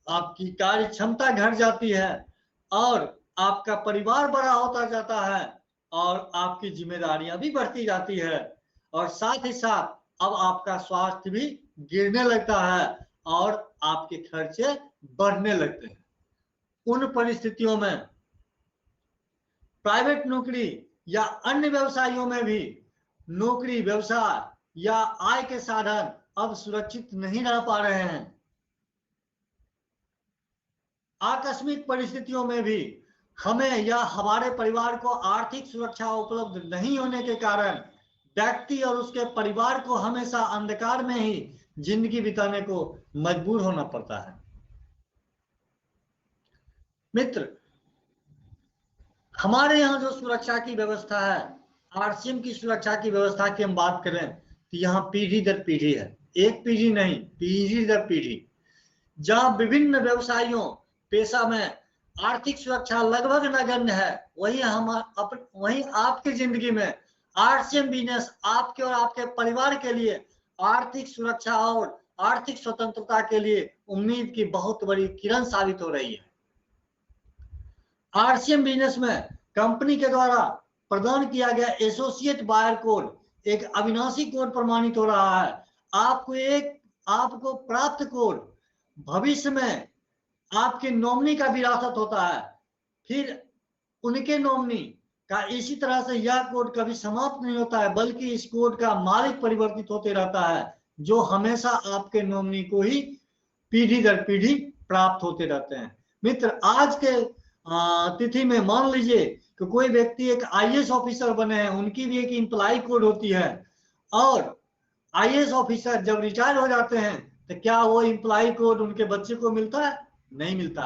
आपकी कार्य क्षमता घट जाती है, और आपका परिवार बड़ा होता जाता है, और आपकी जिम्मेदारियां भी बढ़ती जाती है, और साथ ही साथ अब आपका स्वास्थ्य भी गिरने लगता है और आपके खर्चे बढ़ने लगते हैं। उन परिस्थितियों में प्राइवेट नौकरी या अन्य व्यवसायों में भी नौकरी, व्यवसाय या आय के साधन अब सुरक्षित नहीं रह पा रहे हैं। आकस्मिक परिस्थितियों में भी हमें या हमारे परिवार को आर्थिक सुरक्षा उपलब्ध नहीं होने के कारण व्यक्ति और उसके परिवार को हमेशा अंधकार में ही जिंदगी बिताने को मजबूर होना पड़ता है। मित्र, हमारे यहाँ जो सुरक्षा की व्यवस्था है, आरसीएम की सुरक्षा की व्यवस्था की हम बात करें तो यहाँ पीढ़ी दर पीढ़ी है, एक पीढ़ी नहीं, पीढ़ी दर पीढ़ी, जहाँ विभिन्न व्यवसायियों पेशा में आर्थिक सुरक्षा लगभग नगण्य है, वही आपकी जिंदगी में आरसीएम बिजनेस आपके और आपके परिवार के लिए आर्थिक सुरक्षा और आर्थिक स्वतंत्रता के लिए उम्मीद की बहुत बड़ी किरण साबित हो रही है। आरसीएम बिजनेस में कंपनी के द्वारा प्रदान किया गया एसोसिएट बायर कोड एक अविनाशी कोड प्रमाणित हो रहा है। आपको प्राप्त कोड भविष्य में आपके नॉमिनी का विरासत होता है, फिर उनके नॉमिनी का इसी तरह से यह कोड कभी समाप्त नहीं होता है, बल्कि इस कोड का मालिक परिवर्तित होते रहता है, जो हमेशा आपके नॉमिनी को ही पीढ़ी दर पीढ़ी प्राप्त होते रहते हैं। मित्र, आज के तिथि में मान लीजिए कि कोई व्यक्ति एक आईएएस ऑफिसर बने हैं, उनकी भी एक एम्प्लॉय कोड होती है, और आईएएस ऑफिसर जब रिटायर हो जाते हैं तो क्या वो एम्प्लॉय कोड उनके बच्चे को मिलता है? नहीं मिलता।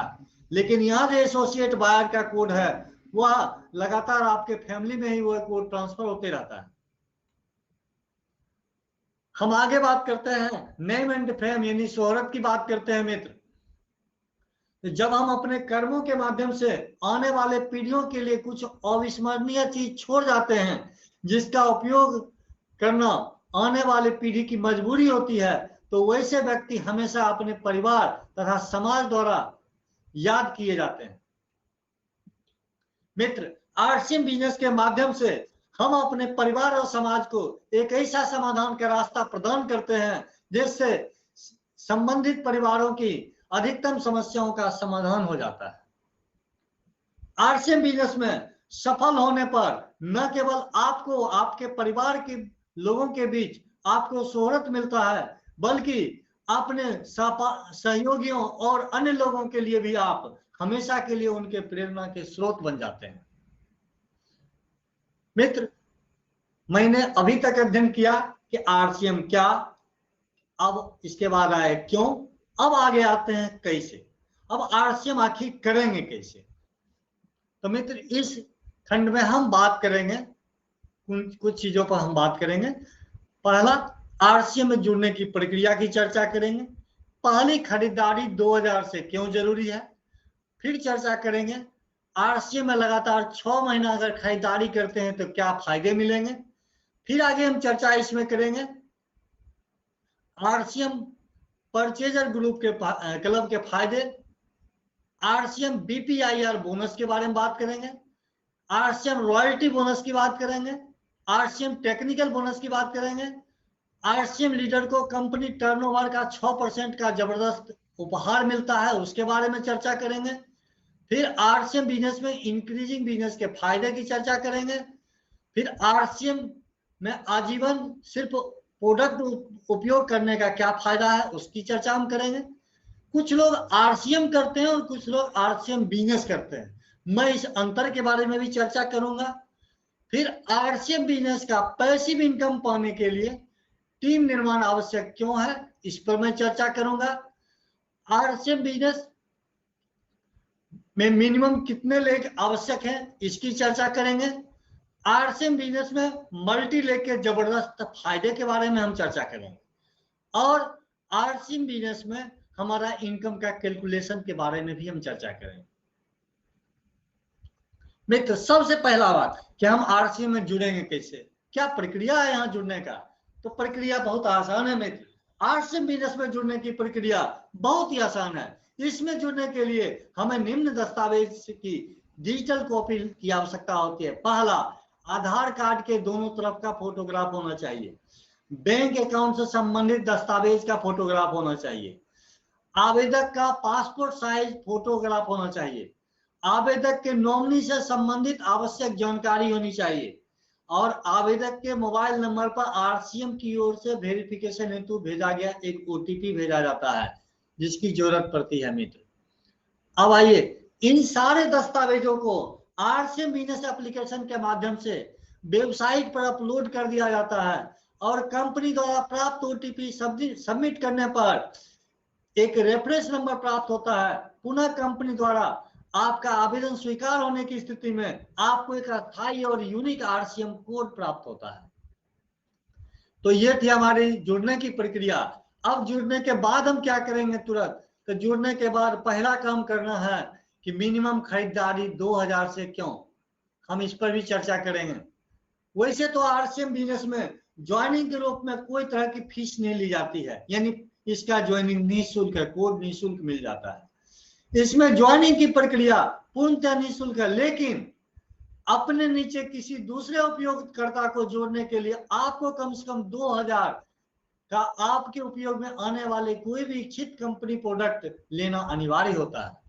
लेकिन यहाँ जो एसोसिएट बायर का कोड है, वह लगातार आपके फैमिली में ही वो कोड ट्रांसफर होते रहता है। हम आगे बात करते हैं नेम एंड फेम यानी शोहरत की बात करते हैं। मित्र, जब हम अपने कर्मों के माध्यम से आने वाले पीढ़ियों के लिए कुछ अविस्मरणीय चीज छोड़ जाते हैं, जिसका उपयोग करना आने वाले पीढ़ी की मजबूरी होती है, तो वैसे व्यक्ति हमेशा अपने परिवार तथा समाज द्वारा याद किए जाते हैं। मित्र, आरसीएम बिजनेस के माध्यम से हम अपने परिवार और समाज को एक ऐसा समाधान का रास्ता प्रदान करते हैं जिससे संबंधित परिवारों की अधिकतम समस्याओं का समाधान हो जाता है। आरसीएम बिजनेस में सफल होने पर न केवल आपको, आपके परिवार के लोगों के बीच आपको शोहरत मिलता है, बल्कि अपने सहयोगियों और अन्य लोगों के लिए भी आप हमेशा के लिए उनके प्रेरणा के स्रोत बन जाते हैं। मित्र, मैंने अभी तक अध्ययन किया कि आरसीएम क्या, अब इसके बाद आए क्यों, अब आगे आते हैं कैसे। अब आरसीएम आखिर करेंगे कैसे। तो मित्र, इस खंड में हम बात करेंगे, कुछ चीजों पर हम बात करेंगे। पहला, आरसीएम में जुड़ने की प्रक्रिया की चर्चा करेंगे। पहली खरीदारी 2000 से क्यों जरूरी है। फिर चर्चा करेंगे आरसीएम में लगातार 6 महीना अगर खरीदारी करते हैं तो क्या फायदे मिलेंगे। फिर आगे हम चर्चा इसमें करेंगे आरसीएम परचेजर ग्रुप के क्लब के फायदे, आरसीएम बीपीआईआर बोनस के बारे में बात करेंगे, आरसीएम रॉयल्टी बोनस की बात करेंगे, आरसीएम टेक्निकल बोनस की बात करेंगे, आरसीएम लीडर को कंपनी टर्नओवर का 6% का जबरदस्त उपहार मिलता है, उसके बारे में चर्चा करेंगे। फिर आरसीएम बिजनेस में इंक्रीजिंग बिजनेस के फायदे की चर्चा करेंगे। फिर आरसीएम में आजीवन सिर्फ प्रोडक्ट उपयोग करने का क्या फायदा है, उसकी चर्चा हम करेंगे। कुछ लोग आरसीएम करते हैं और कुछ लोग आरसीएम बिजनेस करते हैं, मैं इस अंतर के बारे में भी चर्चा करूंगा। फिर आरसीएम बिजनेस का पैसिव इनकम पाने के लिए टीम निर्माण आवश्यक क्यों है, इस पर मैं चर्चा करूंगा। आरसीएम बिजनेस में मिनिमम कितने लेग आवश्यक हैं, इसकी चर्चा करेंगे। आरसीएम बिजनेस में मल्टी लेग के जबरदस्त फायदे के बारे में हम चर्चा करेंगे और आरसीएम बिजनेस में हमारा इनकम का कैलकुलेशन के बारे में भी हम चर्चा करेंगे। मित्र, सबसे पहला बात कि हम आरसीएम में जुड़ेंगे कैसे, क्या प्रक्रिया है यहाँ जुड़ने का। तो प्रक्रिया बहुत आसान है मित्र। आरसीएम बिजनेस में जुड़ने की प्रक्रिया बहुत ही आसान है। इसमें जुड़ने के लिए हमें निम्न दस्तावेज की डिजिटल कॉपी की आवश्यकता होती है। पहला, आधार कार्ड के दोनों तरफ का फोटोग्राफ होना चाहिए। बैंक अकाउंट से संबंधित दस्तावेज का फोटोग्राफ होना चाहिए। आवेदक का पासपोर्ट साइज फोटोग्राफ होना चाहिए। आवेदक के नॉमिनी से संबंधित आवश्यक जानकारी होनी चाहिए और आवेदक के मोबाइल नंबर पर आरसीएम की ओर से वेरिफिकेशन हेतु भेजा गया एक ओटीपी भेजा जाता है जिसकी जरूरत पड़ती है मित्र। अब आइए, इन सारे दस्तावेजों को आरसीएम बिजनेस एप्लीकेशन के माध्यम से वेबसाइट पर अपलोड कर दिया जाता है और कंपनी द्वारा प्राप्त ओटीपी सबमिट करने पर एक रेफरेंस नंबर प्राप्त होता है। पुनः कंपनी द्वारा आपका आवेदन स्वीकार होने की स्थिति में आपको एक अस्थायी और यूनिक आरसीएम कोड प्राप्त होता है। तो ये थी हमारी जुड़ने की प्रक्रिया। अब जुड़ने के बाद हम क्या करेंगे तुरंत, तो जुड़ने के बाद पहला काम करना है कि मिनिमम खरीदारी 2000 से क्यों, हम इस पर भी चर्चा करेंगे। वैसे तो आरसीएम बिजनेस में ज्वाइनिंग के रूप में कोई तरह की फीस नहीं ली जाती है, यानी इसका ज्वाइनिंग निःशुल्क है, कोड निःशुल्क मिल जाता है। इसमें ज्वाइनिंग की प्रक्रिया पूर्णतः निःशुल्क है, लेकिन अपने नीचे किसी दूसरे उपयोगकर्ता को जोड़ने के लिए आपको कम से कम 2000 का आपके उपयोग में आने वाले कोई भी इच्छित कंपनी प्रोडक्ट लेना अनिवार्य होता है।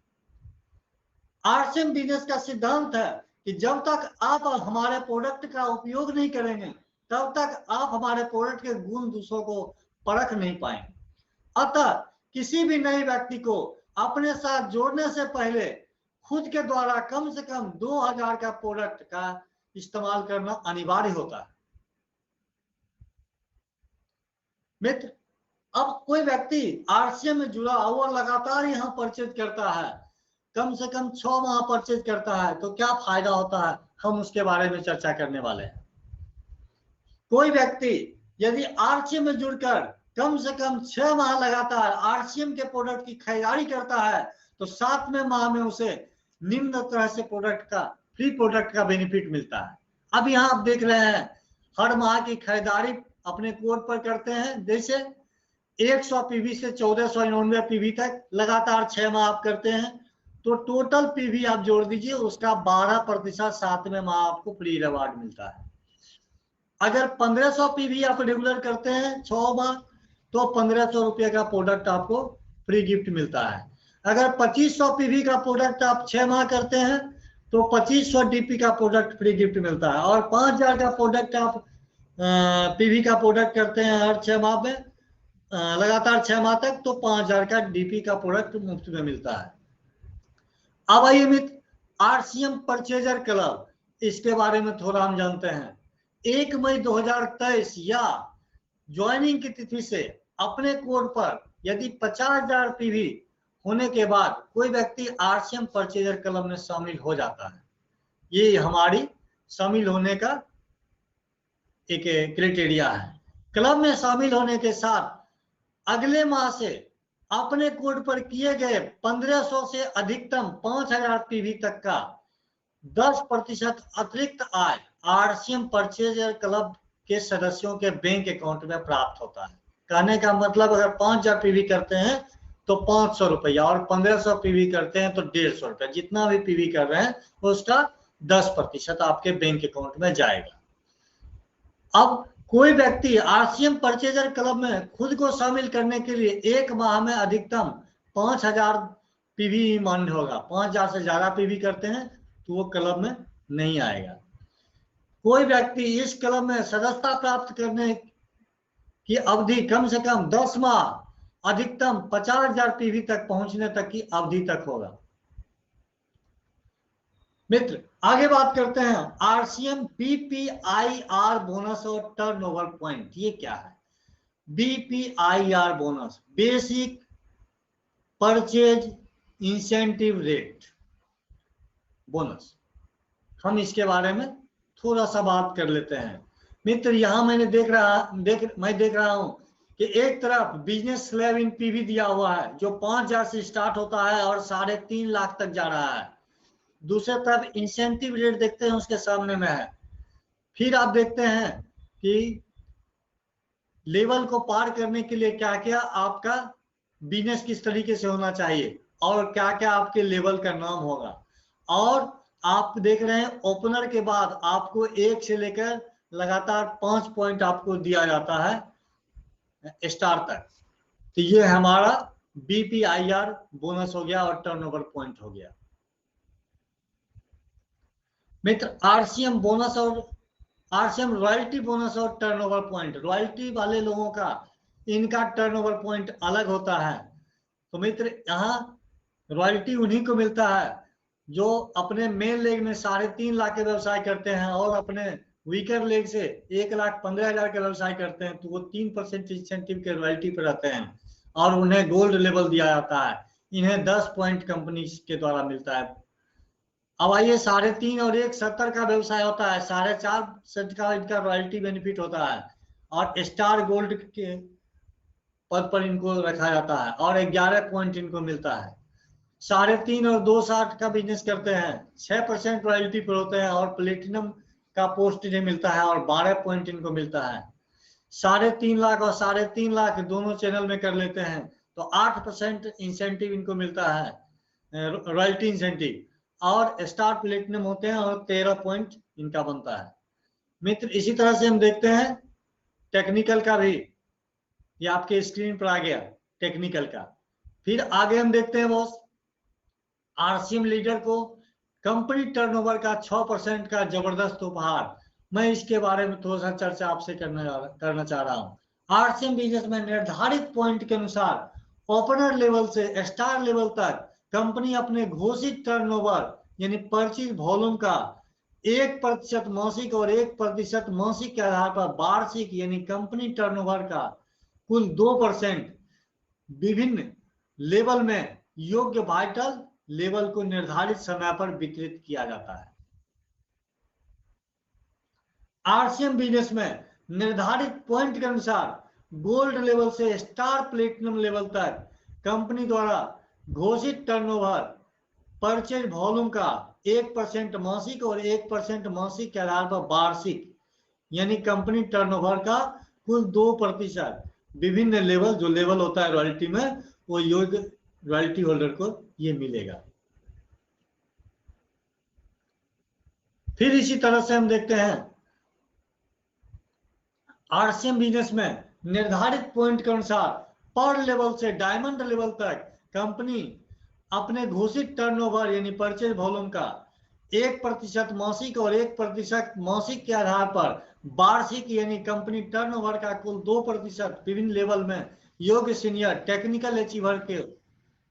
आरसीएम बिजनेस का सिद्धांत है कि जब तक आप हमारे प्रोडक्ट का उपयोग नहीं करेंगे तब तक आप हमारे प्रोडक्ट के गुण दोषों को परख नहीं पाएंगे। अतः किसी भी नए व्यक्ति को अपने साथ जोड़ने से पहले खुद के द्वारा कम से कम 2000 का प्रोडक्ट का इस्तेमाल करना अनिवार्य होता है। मित्र, अब कोई व्यक्ति आरसीएम में जुड़ा और लगातार यहाँ परचेज करता है, कम से कम 6 माह परचेज करता है, तो क्या फायदा होता है, हम उसके बारे में चर्चा करने वाले हैं। कोई व्यक्ति यदि आरसीएम में जुड़कर कम से कम 6 माह लगातार आरसीएम के प्रोडक्ट की खरीदारी करता है तो 7वें माह में उसे निम्न तरह से फ्री प्रोडक्ट का बेनिफिट मिलता है। अब यहाँ आप देख रहे हैं हर माह की खरीदारी अपने कोड पर करते हैं, जैसे 100 पीवी से 1499 पीवी तक लगातार 6 माह आप करते हैं तो टोटल पीवी आप जोड़ दीजिए, उसका 12% 7वें माह आपको फ्री रिवार्ड मिलता है। अगर 1500 पीवी आप रेगुलर करते हैं 6 माह तो 1500 रुपये का प्रोडक्ट आपको फ्री गिफ्ट मिलता है। अगर 2500 पीवी का प्रोडक्ट आप 6 माह करते हैं तो 2500 डीपी का प्रोडक्ट फ्री गिफ्ट मिलता है और 5000 का प्रोडक्ट आप पीवी का प्रोडक्ट करते हैं हर 6 माह में लगातार 6 माह तक तो 5000 का डीपी का प्रोडक्ट मुफ्त में मिलता है। अब आइए मित्र, आरसीएम परचेजर क्लब, इसके बारे में थोड़ा हम जानते हैं। 1 मई 2023 या ज्वाइनिंग की तिथि से अपने कोड पर यदि 50,000 पीवी होने के बाद कोई व्यक्ति आरसीएम परचेजर क्लब में शामिल हो जाता है। ये हमारी शामिल होने का एक क्राइटेरिया है। क्लब में शामिल होने के साथ अगले माह से अपने कोड पर किए गए 1500 से अधिकतम 5000 पीवी तक का 10% अतिरिक्त आय आरसीएम परचेजर क्लब के सदस्यों के बैंक अकाउंट में प्राप्त होता है। कहने का मतलब अगर 5000 पीवी करते हैं तो 500 रुपया और 1500 पीवी करते हैं तो 150 रुपया, जितना भी पीवी कर रहे हैं उसका 10% आपके बैंक अकाउंट में जाएगा। अब कोई व्यक्ति आरसीएम परचेजर क्लब में खुद को शामिल करने के लिए एक माह में अधिकतम 5000 पीवी मान्य होगा। 5000 से ज्यादा पीवी करते हैं तो वो क्लब में नहीं आएगा। कोई व्यक्ति इस क्लब में सदस्यता प्राप्त करने की अवधि कम से कम 10 माह, अधिकतम 50,000 पीवी तक पहुंचने तक की अवधि तक होगा। मित्र आगे बात करते हैं आरसीएम बीपीआईआर बोनस और टर्नओवर पॉइंट। ये क्या है? BPIR bonus, basic purchase incentive rate bonus. हम इसके बारे में थोड़ा सा बात कर लेते हैं। मित्र यहां मैं देख रहा हूं कि एक तरफ बिजनेस स्लैब इन पीवी दिया हुआ है जो 5000 से स्टार्ट होता है और 3.5 लाख तक जा रहा है। दूसरी तरफ इंसेंटिव रेट देखते हैं उसके सामने में है। फिर आप देखते हैं कि लेवल को पार करने के लिए क्या क्या आपका बिजनेस किस तरीके से होना चाहिए और क्या क्या आपके लेवल का नाम होगा। और आप देख रहे हैं ओपनर के बाद आपको 1 से लेकर लगातार 5 पॉइंट आपको दिया जाता है स्टार तक। तो ये हमारा बीपीआईआर बोनस हो गया और टर्नओवर पॉइंट हो गया। मित्र आरसीएम बोनस और आरसीएम रॉयल्टी बोनस और टर्नओवर पॉइंट, रॉयल्टी वाले लोगों का इनका टर्नओवर पॉइंट अलग होता है। तो मित्र यहाँ रॉयल्टी उन्हीं को मिलता है जो अपने मेन लेग में 3.5 लाख के व्यवसाय करते हैं और अपने वीकर लेग से 1,15,000 के व्यवसाय करते हैं तो वो 3% इंसेंटिव के रॉयल्टी पर रहते हैं और उन्हें गोल्ड लेवल दिया जाता है। इन्हें 10 पॉइंट कंपनी के द्वारा मिलता है। अब आइए 3.5 और 1.70 का व्यवसाय होता है, 4.5% का इनका रॉयल्टी बेनिफिट होता है और स्टार गोल्ड के पद पर इनको रखा जाता है और 11 पॉइंट इनको मिलता है। 3.5 और 2.60 का बिजनेस करते हैं, 6% रॉयल्टी पर होते हैं और प्लेटिनम का पोस्ट इन्हें मिलता है और 12 पॉइंट इनको मिलता है। 3.5 लाख और 3.5 लाख दोनों चैनल में कर लेते हैं तो 8% इंसेंटिव इनको मिलता है, रॉयल्टी इंसेंटिव, और स्टार प्लेटिनम होते हैं और 13 पॉइंट इनका बनता है। मित्र इसी तरह से हम देखते हैं टेक्निकल का भी, ये आपके स्क्रीन पर आ गया टेक्निकल का। फिर आगे हम देखते हैं बॉस आरसीएम लीडर को कंपनी टर्नओवर का 6% का जबरदस्त उपहार। मैं इसके बारे में थोड़ा सा चर्चा आपसे करना चाह रहा हूँ। आरसीएम बिजनेस में निर्धारित पॉइंट के अनुसार ओपनर लेवल से स्टार लेवल तक कंपनी अपने घोषित टर्नओवर यानी परचेज वॉल्यूम का 1% मासिक और 1% मासिक के आधार पर वार्षिक यानी कंपनी टर्नओवर का कुल 2% विभिन्न लेवल में योग्य वाइटल लेवल को निर्धारित समय पर वितरित किया जाता है। आरसीएम बिजनेस में निर्धारित पॉइंट के अनुसार गोल्ड लेवल से स्टार प्लेटिनम लेवल तक कंपनी द्वारा घोषित टर्नओवर परचेज वॉल्यूम का 1% मासिक और 1% मासिक के आधार पर वार्षिक यानी कंपनी टर्नओवर का कुल 2% विभिन्न लेवल जो लेवल होता है रॉयल्टी में वो योग्य रॉयल्टी होल्डर को ये मिलेगा। फिर इसी तरह से हम देखते हैं आरसीएम बिजनेस में निर्धारित पॉइंट के अनुसार पर लेवल से डायमंड लेवल तक कंपनी अपने घोषित टर्नओवर यानी परचेज वॉल्यूम का 1% मासिक और 1% मासिक के आधार पर वार्षिक यानी कंपनी टर्नओवर का कुल 2% विभिन्न लेवल में योग्य सीनियर टेक्निकल अचीवर के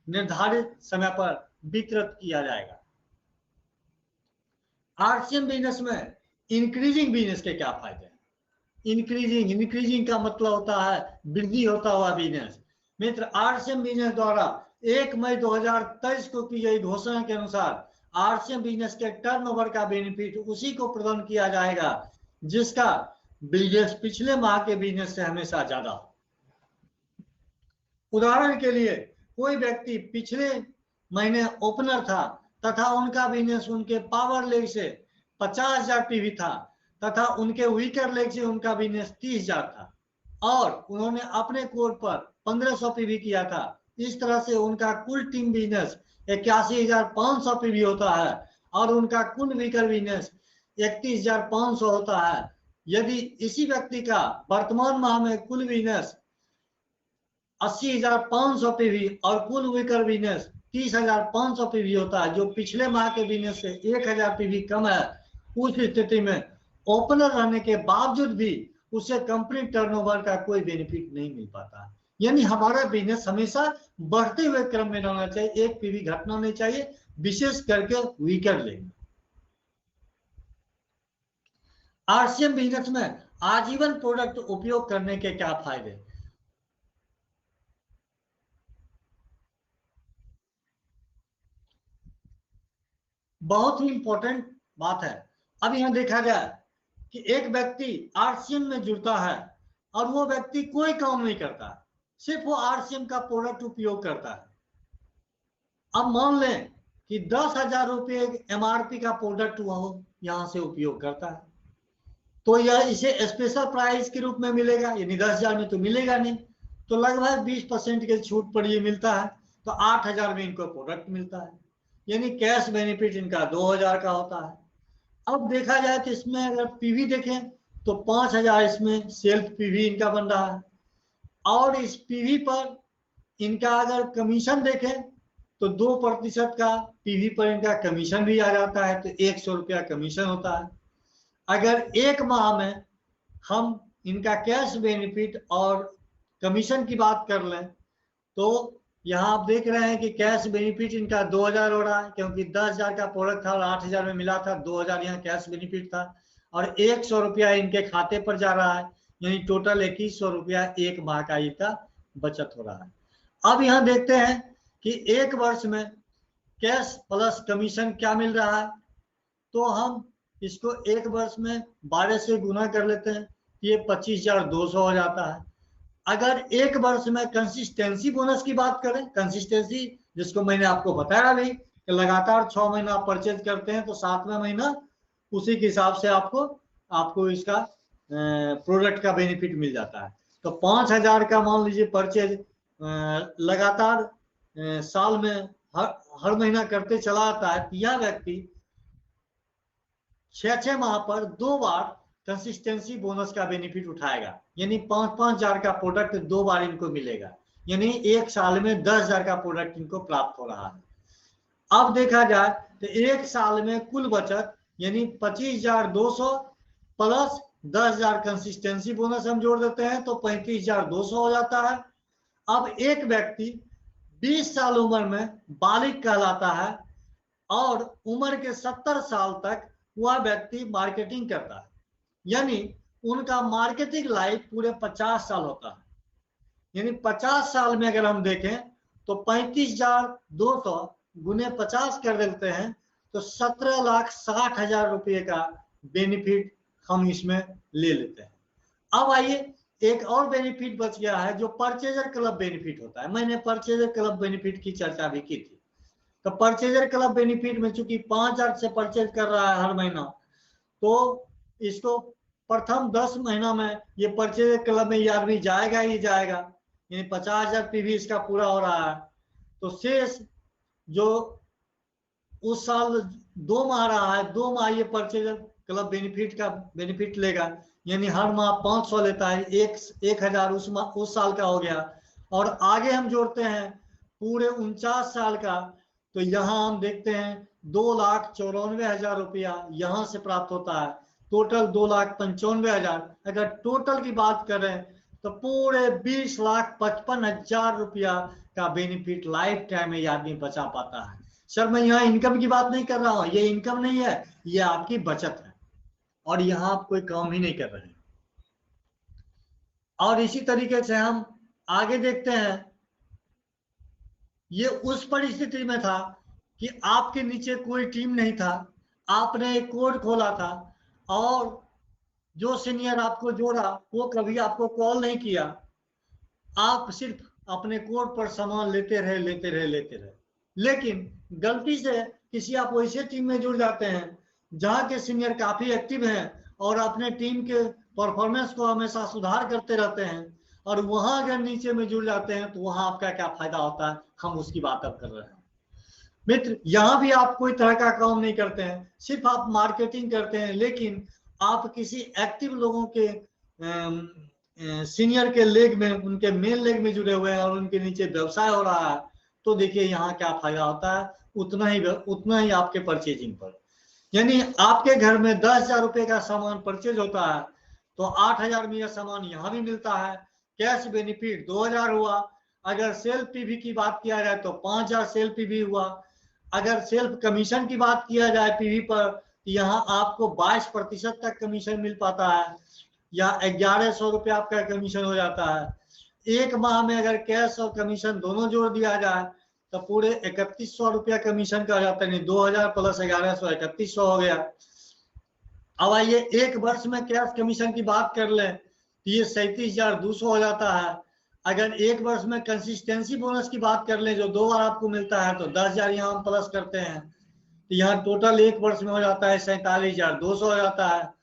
निर्धारित समय पर वितरित किया जाएगा। आरसीएम बिजनेस में इंक्रीजिंग बिजनेस के क्या फायदे हैं? इंक्रीजिंग का मतलब होता है वृद्धि होता हुआ बिजनेस। मित्र, आरसीएम बिजनेस द्वारा 1 मई 2023 को की गई घोषणा के अनुसार आरसीएम बिजनेस के टर्नओवर का बेनिफिट उसी को प्रदान किया जाएगा जिसका बिजनेस पिछले माह के बिजनेस से हमेशा ज्यादा हो। उदाहरण के लिए, कोई व्यक्ति पिछले महीने ओपनर था तथा उनका बिजनेस उनके पावर लेग से 50,000 पीवी था तथा उनके वीकर लेग से उनका बिजनेस 30,000 था और उन्होंने अपने कोड पर 1500 पीवी किया था। इस तरह से उनका कुल टीम बिजनेस 81,500 पीवी होता है और उनका कुल वीकर बिजनेस 31,500 होता है। यदि इसी व्यक्ति का वर्तमान माह में कुल बिजनेस 80,500 पीवी और कुल वीकर बिजनेस 30,500 पीवी होता है, जो पिछले माह के बिजनेस से 1,000 पीवी कम है, उस स्थिति में ओपनर रहने के बावजूद भी उसे कंपनी टर्नओवर का कोई बेनिफिट नहीं मिल पाता। यानी हमारा बिजनेस हमेशा बढ़ते हुए क्रम में रहना चाहिए, एक पीवी घटना नहीं चाहिए, विशेष करके वीकर लेंगे। आरसीएम बिजनेस में आजीवन प्रोडक्ट उपयोग करने के क्या फायदे? बहुत ही इंपॉर्टेंट बात है। अब यहां देखा जाए कि एक व्यक्ति आरसीएम में जुड़ता है और वो व्यक्ति कोई काम नहीं करता, सिर्फ वो आरसीएम का प्रोडक्ट उपयोग करता है। अब मान लें कि 10,000 रुपये एमआरपी का प्रोडक्ट वो यहां से उपयोग करता है, तो यह इसे स्पेशल प्राइस के रूप में मिलेगा, यानी 10,000 में तो मिलेगा नहीं, तो लगभग 20% के छूट पर ये मिलता है, तो 8,000 में इनको प्रोडक्ट मिलता है, यानी कैश बेनिफिट इनका 2,000 का होता है। अब देखा जाए तो इसमें अगर पीवी देखें तो 5,000 इसमें सेल्फ पीवी इनका बन रहा है और इस पीवी पर इनका अगर कमीशन देखें तो 2% का पीवी पर इनका कमीशन भी आ जाता है, तो 100 रुपया कमीशन होता है। अगर एक माह में हम इनका कैश बेनिफिट और कमीशन की बात कर लें तो यहाँ आप देख रहे हैं कि कैश बेनिफिट इनका 2,000 हो रहा है, क्योंकि 10,000 का प्रोडक्ट था और 8,000 में मिला था, 2,000 यहाँ कैश बेनिफिट था और 100 रुपया इनके खाते पर जा रहा है, यानी टोटल 2100 रुपया एक माह का इनका बचत हो रहा है। अब यहाँ देखते हैं कि एक वर्ष में कैश प्लस कमीशन क्या मिल रहा है, तो हम इसको एक वर्ष में 12 से गुना कर लेते हैं, ये 25,200 हो जाता है। अगर एक वर्ष में कंसिस्टेंसी बोनस की बात करें, कंसिस्टेंसी जिसको मैंने आपको बताया भी कि लगातार 6 महीना परचेज करते हैं तो 7वां महीना उसी के हिसाब से आपको इसका प्रोडक्ट का बेनिफिट मिल जाता है। तो 5,000 का मान लीजिए परचेज लगातार साल में हर महीना करते चला आता है, यह व्यक्ति 6 माह पर 2 बार कंसिस्टेंसी बोनस का बेनिफिट उठाएगा, यानी 5,000 का प्रोडक्ट 2 बार इनको मिलेगा, यानी एक साल में 10,000 का प्रोडक्ट इनको प्राप्त हो रहा है। अब देखा जाए तो एक साल में कुल बचत यानी 25,200 प्लस 10,000 कंसिस्टेंसी बोनस हम जोड़ देते हैं तो 35,200 हो जाता है। अब एक व्यक्ति 20 साल उम्र में बालिग कहलाता है और उम्र के 70 साल तक वह व्यक्ति मार्केटिंग करता है, यानी उनका मार्केटिंग लाइफ पूरे 50 साल होता है, यानी 50 साल में अगर हम देखें तो 35,200 गुने 50 कर देते हैं तो 17,60,000 रुपये का बेनिफिट हम इसमें ले लेते हैं। अब आइए एक और बेनिफिट बच गया है जो परचेजर क्लब बेनिफिट होता है। मैंने परचेजर क्लब बेनिफिट की चर्चा भी की थी। तो परचेजर क्लब बेनिफिट में चूंकि 5,000 से परचेज कर रहा है हर महीना, तो इसको प्रथम 10 महीना में ये परचेजर क्लब में ये आदमी जाएगा ही जाएगा, यानी 50,000 पीवी इसका पूरा हो रहा है। तो शेष जो उस साल 2 माह रहा है, 2 माह ये परचेजर क्लब बेनिफिट का बेनिफिट लेगा, यानी हर माह 500 लेता है, 1,000 उस साल का हो गया। और आगे हम जोड़ते हैं पूरे 49 साल का, तो यहाँ हम देखते हैं 2,94,000 रुपया यहाँ से प्राप्त होता है, टोटल 2,95,000। अगर टोटल की बात करें तो पूरे 20,55,000 रुपया का बेनिफिट लाइफ टाइम में आदमी बचा पाता है। सर मैं यहाँ इनकम की बात नहीं कर रहा हूँ, ये इनकम नहीं है, ये आपकी बचत है और यहाँ आप कोई काम ही नहीं कर रहे हैं। और इसी तरीके से हम आगे देखते हैं, ये उस परिस्थिति में था कि आपके नीचे कोई टीम नहीं था, आपने एक कोड खोला था और जो सीनियर आपको जोड़ा वो कभी आपको कॉल नहीं किया, आप सिर्फ अपने कोड पर सामान लेते रहे। लेकिन गलती से किसी आप वैसे टीम में जुड़ जाते हैं जहां के सीनियर काफी एक्टिव हैं और अपने टीम के परफॉर्मेंस को हमेशा सुधार करते रहते हैं, और वहां अगर नीचे में जुड़ जाते हैं तो वहां आपका क्या फायदा होता है, हम उसकी बात अब कर रहे हैं। मित्र, यहाँ भी आप कोई तरह का काम नहीं करते हैं, सिर्फ आप मार्केटिंग करते हैं, लेकिन आप किसी एक्टिव लोगों के सीनियर के लेग में, उनके मेन लेग में जुड़े हुए हैं और उनके नीचे व्यवसाय हो रहा है, तो देखिए यहाँ क्या फायदा होता है, उतना ही आपके परचेजिंग पर। यानी आपके घर में 10,000 रुपए का सामान परचेज होता है तो 8,000 में यह सामान यहाँ भी मिलता है, कैश बेनिफिट 2,000 हुआ। अगर सेल्फ पीवी की बात किया जाए तो 5,000 सेल्फ पीवी हुआ। अगर सेल्फ कमीशन की बात किया जाए पीवी पर, तो यहाँ आपको 22% तक कमीशन मिल पाता है, या 1,100 रुपये आपका कमीशन हो जाता है। एक माह में अगर कैश और कमीशन दोनों जोड़ दिया जाए तो पूरे 3,100 रुपया कमीशन का हो जाता है, 2,000 प्लस 1,100 3,100 हो गया। अब आइए एक वर्ष में कैश कमीशन की बात कर लें तो ये 37,200 हो जाता है। अगर एक वर्ष में कंसिस्टेंसी बोनस की बात कर लें जो 2 बार आपको मिलता है तो 10,000 यहाँ हम प्लस करते हैं, तो यहाँ टोटल एक वर्ष में हो जाता है 47,200 हो जाता है।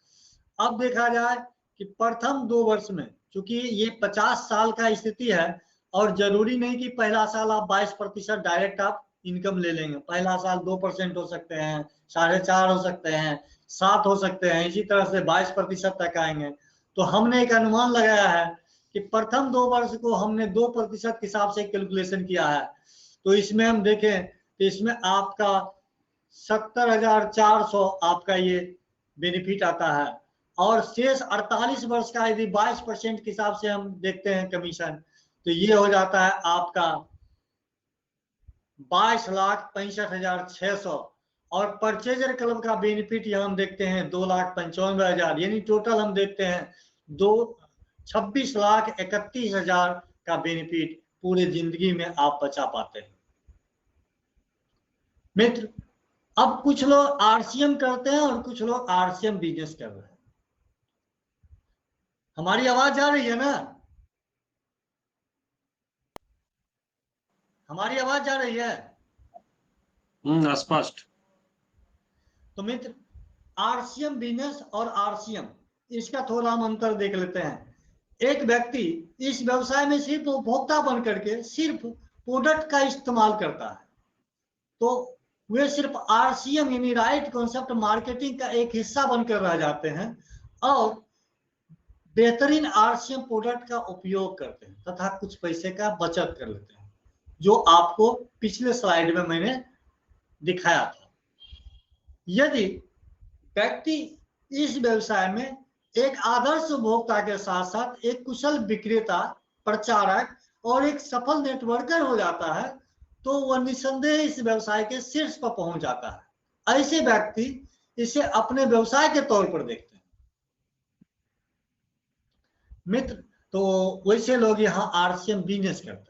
अब देखा जाए कि प्रथम 2 वर्ष में, चूंकि ये 50 साल का स्थिति है और जरूरी नहीं कि पहला साल आप 22% डायरेक्ट आप इनकम ले लेंगे, पहला साल 2% हो सकते हैं, 4.5 हो सकते हैं, 7 हो सकते हैं, इसी तरह से 22% तक आएंगे। तो हमने एक अनुमान लगाया है कि प्रथम 2 वर्ष को हमने 2% के हिसाब से कैलकुलेशन किया है, तो इसमें हम देखें तो इसमें आपका 70,400 आपका ये बेनिफिट आता है, और शेष 48 वर्ष का यदि 22% के हिसाब से हम देखते हैं कमीशन, तो ये हो जाता है आपका 22,65,600। और परचेजर क्लब का बेनिफिट यहाँ हम देखते हैं 2,95,000, यानी टोटल हम देखते हैं 26,31,000 का बेनिफिट पूरे जिंदगी में आप बचा पाते हैं। मित्र, अब कुछ लोग आरसीएम करते हैं और कुछ लोग आरसीएम बिजनेस कर रहे हैं। हमारी आवाज आ रही है ना? हमारी आवाज आ रही है?
स्पष्ट।
तो मित्र, आरसीएम बिजनेस और आरसीएम, इसका थोड़ा हम अंतर देख लेते हैं। एक व्यक्ति इस व्यवसाय में सिर्फ उपभोक्ता बन करके सिर्फ प्रोडक्ट का इस्तेमाल करता है, तो वे सिर्फ आरसीएम यानी राइट कॉन्सेप्ट मार्केटिंग का एक हिस्सा बनकर रह जाते हैं और बेहतरीन आरसीएम प्रोडक्ट का उपयोग करते हैं तथा कुछ पैसे का बचत कर लेते हैं, जो आपको पिछले स्लाइड में मैंने दिखाया था। यदि व्यक्ति इस व्यवसाय में एक आदर्श उपभोक्ता के साथ साथ एक कुशल विक्रेता, प्रचारक और एक सफल नेटवर्कर हो जाता है, तो वह निस्संदेह इस व्यवसाय के शीर्ष पर पहुंच जाता है। ऐसे व्यक्ति इसे अपने व्यवसाय के तौर पर देखते हैं। मित्र, तो वैसे लोग यहाँ आरसीएम बिजनेस करते हैं।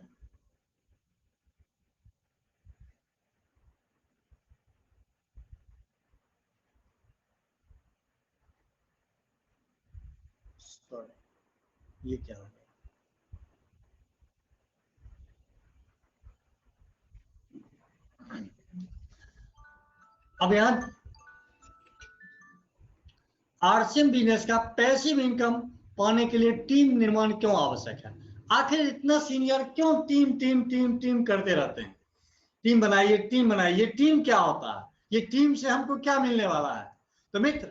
ये क्या हो गया? अब यहाँ आरसीएम बिजनेस का पैसिव इनकम पाने के लिए टीम निर्माण क्यों आवश्यक है? आखिर इतना सीनियर क्यों टीम करते रहते हैं? टीम बनाइए, टीम क्या होता है? ये टीम से हमको क्या मिलने वाला है? तो मित्र,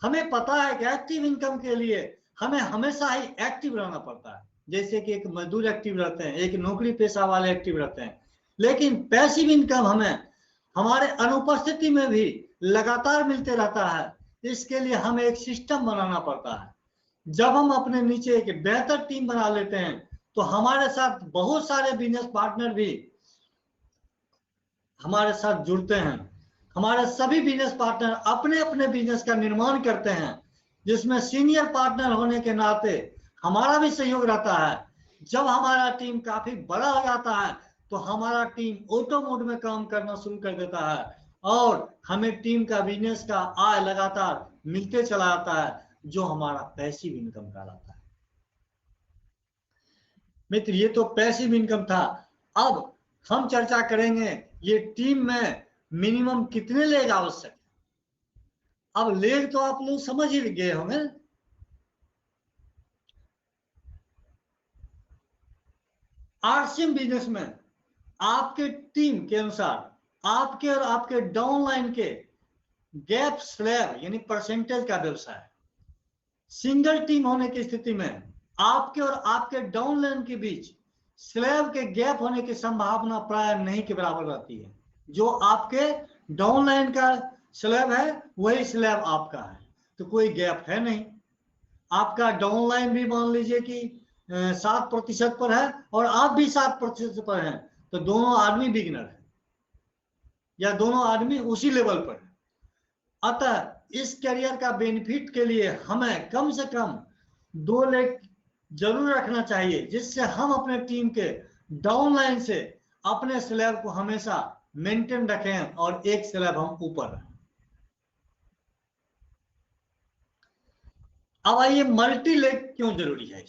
हमें पता है कि एक्टिव इनकम के लिए हमें हमेशा ही एक्टिव रहना पड़ता है। जैसे कि एक मजदूर एक्टिव रहते हैं, एक नौकरी पेशा वाले एक्टिव रहते हैं, लेकिन पैसिव इनकम हमें हमारे अनुपस्थिति में भी लगातार मिलते रहता है। इसके लिए हमें एक सिस्टम बनाना पड़ता है। जब हम अपने नीचे एक बेहतर टीम बना लेते हैं तो हमारे साथ बहुत सारे बिजनेस पार्टनर भी हमारे साथ जुड़ते हैं। हमारे सभी बिजनेस पार्टनर अपने अपने बिजनेस का निर्माण करते हैं, जिसमें सीनियर पार्टनर होने के नाते हमारा भी सहयोग रहता है। जब हमारा टीम काफी बड़ा हो जाता है तो हमारा टीम ऑटो मोड में काम करना शुरू कर देता है और हमें टीम का बिजनेस का आय लगातार मिलते चला जाता है, जो हमारा पैसिव इनकम कहलाता है। मित्र, ये तो पैसिव इनकम था। अब हम चर्चा करेंगे ये टीम में मिनिमम कितने लेग आवश्यक है। अब लेग तो आप लोग समझ ही गए होंगे। आरसीएम बिजनेस में आपके टीम के अनुसार आपके और आपके डाउनलाइन के गैप स्लैब यानी परसेंटेज का व्यवसाय। सिंगल टीम होने की स्थिति में आपके और आपके डाउनलाइन के बीच स्लैब के गैप होने की संभावना प्राय नहीं के बराबर रहती है। जो आपके डाउनलाइन का स्लैब है वही स्लैब आपका है, तो कोई गैप है नहीं। आपका डाउनलाइन भी मान लीजिए कि 7% पर है और आप भी 7% पर हैं, तो दोनों आदमी बिगिनर है या दोनों आदमी उसी लेवल पर है। अतः इस करियर का बेनिफिट के लिए हमें कम से कम 2 लेग जरूर रखना चाहिए, जिससे हम अपने टीम के डाउनलाइन से अपने स्लैब को हमेशा मेंटेन रखें और एक स्लैब हम ऊपर रखें। अब आइए मल्टी लेग क्यों जरूरी है।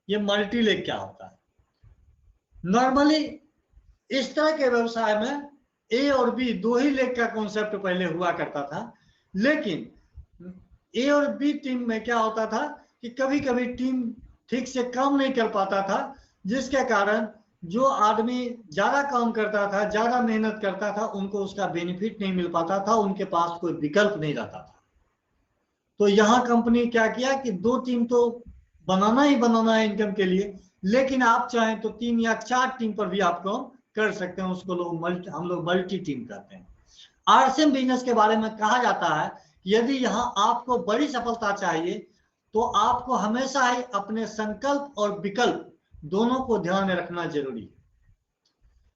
ये मल्टी लेग क्या होता है। नॉर्मली इस तरह के व्यवसाय में ए और बी 2 ही लेग का कॉन्सेप्ट पहले हुआ करता था, लेकिन ए और बी टीम में क्या होता था कि कभी कभी टीम ठीक से काम नहीं कर पाता था, जिसके कारण जो आदमी ज्यादा काम करता था, ज्यादा मेहनत करता था, उनको उसका बेनिफिट नहीं मिल पाता था, उनके पास कोई विकल्प नहीं रहता था। तो यहाँ कंपनी क्या किया कि 2 टीम तो बनाना ही बनाना है इनकम के लिए, लेकिन आप चाहें तो 3 या 4 टीम पर भी आप काम कर सकते हैं। उसको हम लोग मल्टी टीम कहते हैं। आरसीएम बिजनेस के बारे में कहा जाता है यदि यहाँ आपको बड़ी सफलता चाहिए तो आपको हमेशा ही अपने संकल्प और विकल्प दोनों को ध्यान में रखना जरूरी है।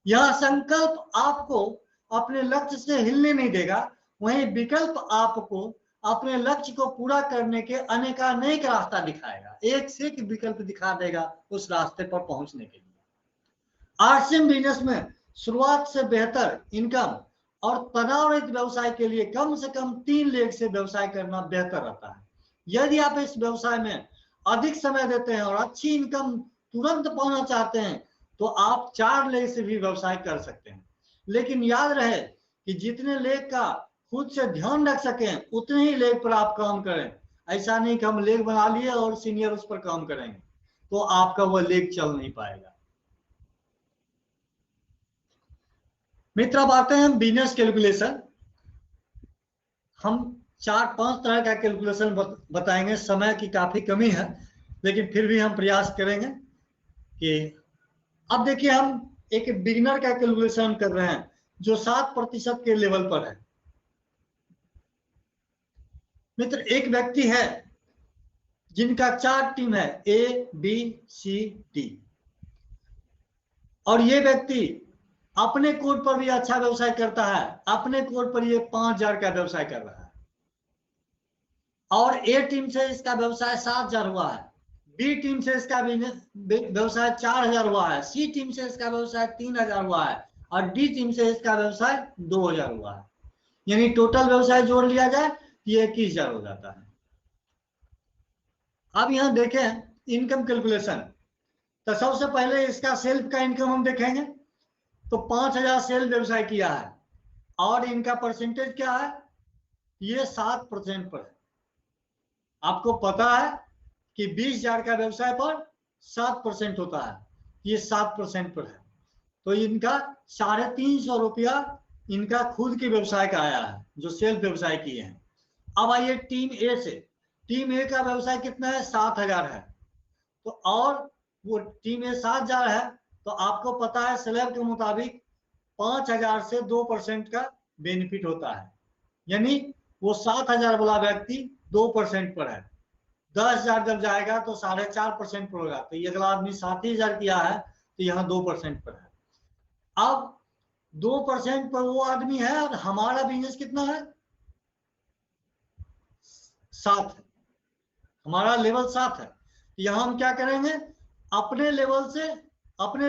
यह संकल्प आपको अपने लक्ष्य से हिलने नहीं देगा, वहीं विकल्प आपको अपने लक्ष्य को पूरा करने के अनेकानेक रास्ता दिखाएगा, एक से एक विकल्प दिखा देगा उस रास्ते पर पहुंचने के लिए। आरसीएम बिजनेस में शुरुआत से बेहतर इनकम और तनाव रहित व्यवसाय के लिए कम से कम 3 लेग से व्यवसाय करना बेहतर रहता है। यदि आप इस व्यवसाय में अधिक समय देते हैं और अच्छी इनकम तुरंत पाना चाहते हैं तो आप 4 लेग से भी व्यवसाय कर सकते हैं। लेकिन याद रहे कि जितने लेग का खुद से ध्यान रख सकें उतने ही लेग पर आप काम करें। ऐसा नहीं कि हम लेग बना लिए और सीनियर उस पर काम करेंगे, तो आपका वह लेग चल नहीं पाएगा। मित्र, अब आते हैं बिजनेस कैलकुलेशन। हम 4-5 तरह का कैलकुलेशन बताएंगे। समय की काफी कमी है, लेकिन फिर भी हम प्रयास करेंगे कि अब देखिए हम एक बिगिनर का कैलकुलेशन कर रहे हैं जो 7% के लेवल पर है। मित्र, एक व्यक्ति है जिनका 4 टीम है A, B, C, D, और ये व्यक्ति अपने कोड पर भी अच्छा व्यवसाय करता है। अपने कोड पर ये 5,000 का व्यवसाय कर रहा है और A टीम से इसका व्यवसाय 7,000 हुआ है, B टीम से इसका व्यवसाय 4,000 हुआ है, C टीम से इसका व्यवसाय 3,000 हुआ है और D टीम से इसका व्यवसाय 2,000 हुआ है। यानी टोटल व्यवसाय जोड़ लिया जाए ये 21,000 हो जाता है। अब यहां देखें इनकम कैलकुलेशन, तो सबसे पहले इसका सेल्फ का इनकम हम देखेंगे। तो 5,000 सेल्फ व्यवसाय किया है और इनका परसेंटेज क्या है, ये 7% पर है। आपको पता है कि 20,000 का व्यवसाय पर 7% होता है, ये 7% पर है। तो इनका 350 रुपया इनका खुद के व्यवसाय का आया है जो सेल्फ व्यवसाय किए हैं। अब आइए टीम ए से। टीम ए का व्यवसाय कितना है, 7,000 है। तो और वो टीम ए 7,000 है, तो आपको पता है स्लैब के मुताबिक 5,000 से 2% का बेनिफिट होता है। यानी वो 7,000 वाला व्यक्ति 2% पर है। 10,000 जब जाएगा तो 4.5% पर होगा। तो ये अगला आदमी 7,000 किया है तो यहाँ 2% पर है। अब 2% पर वो आदमी है और हमारा बिजनेस कितना है 7 है, हमारा लेवल 7 है। यहाँ हम क्या करेंगे, अपने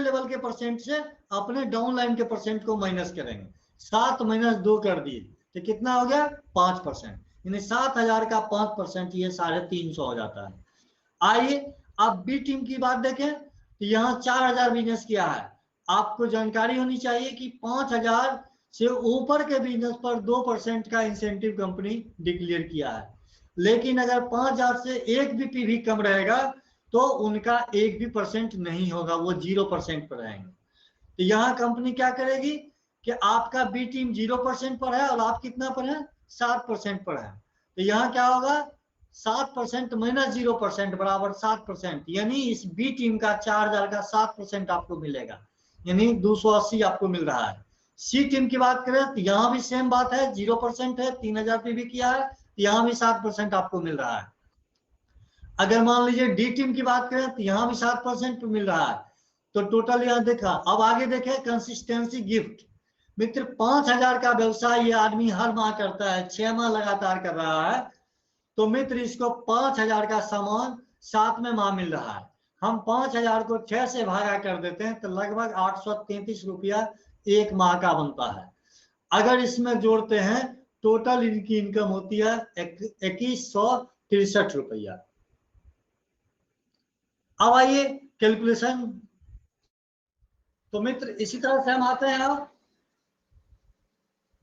लेवल के परसेंट से अपने डाउन लाइन के परसेंट को माइनस करेंगे। 7 माइनस 2 कर दिए तो कितना हो गया 5%, यानी 7,000 का 5% ये 350 हो जाता है। आइए अब बी टीम की बात देखें तो यहाँ 4,000 बिजनेस किया है। आपको जानकारी होनी चाहिए कि 5,000 से ऊपर के बिजनेस पर 2% का इंसेंटिव कंपनी डिक्लेयर किया है, लेकिन अगर 5,000 से एक भी पीवी कम रहेगा तो उनका 1 भी परसेंट नहीं होगा, वो 0% पर रहेंगे। तो यहाँ कंपनी क्या करेगी कि आपका बी टीम 0% पर है और आप कितना पर है 7% पर है, तो यहाँ क्या होगा 7% माइनस 0% बराबर 7%, यानी इस बी टीम का 4,000 का 7% आपको मिलेगा, यानी 280 आपको मिल रहा है। सी टीम की बात करें तो यहाँ भी सेम बात है, 0% है, 3,000 पीवी किया है, यहाँ भी 7% आपको मिल रहा है। अगर मान लीजिए डी टीम की बात करें तो यहाँ भी 7% मिल रहा है, तो टोटल यहाँ देखा। अब आगे देखें कंसिस्टेंसी गिफ्ट। मित्र 5,000 का व्यवसाय ये आदमी हर माह करता है, 6 माह लगातार कर रहा है, तो मित्र इसको 5,000 का सामान 7वें माह मिल रहा है। हम 5,000 को 6 से भागा कर देते हैं तो लगभग 833 रुपया एक माह का बनता है। अगर इसमें जोड़ते हैं टोटल इनकी इनकम होती है 2163 रुपया। अब आइए कैलकुलेशन, तो मित्र इसी तरह से हम आते हैं अब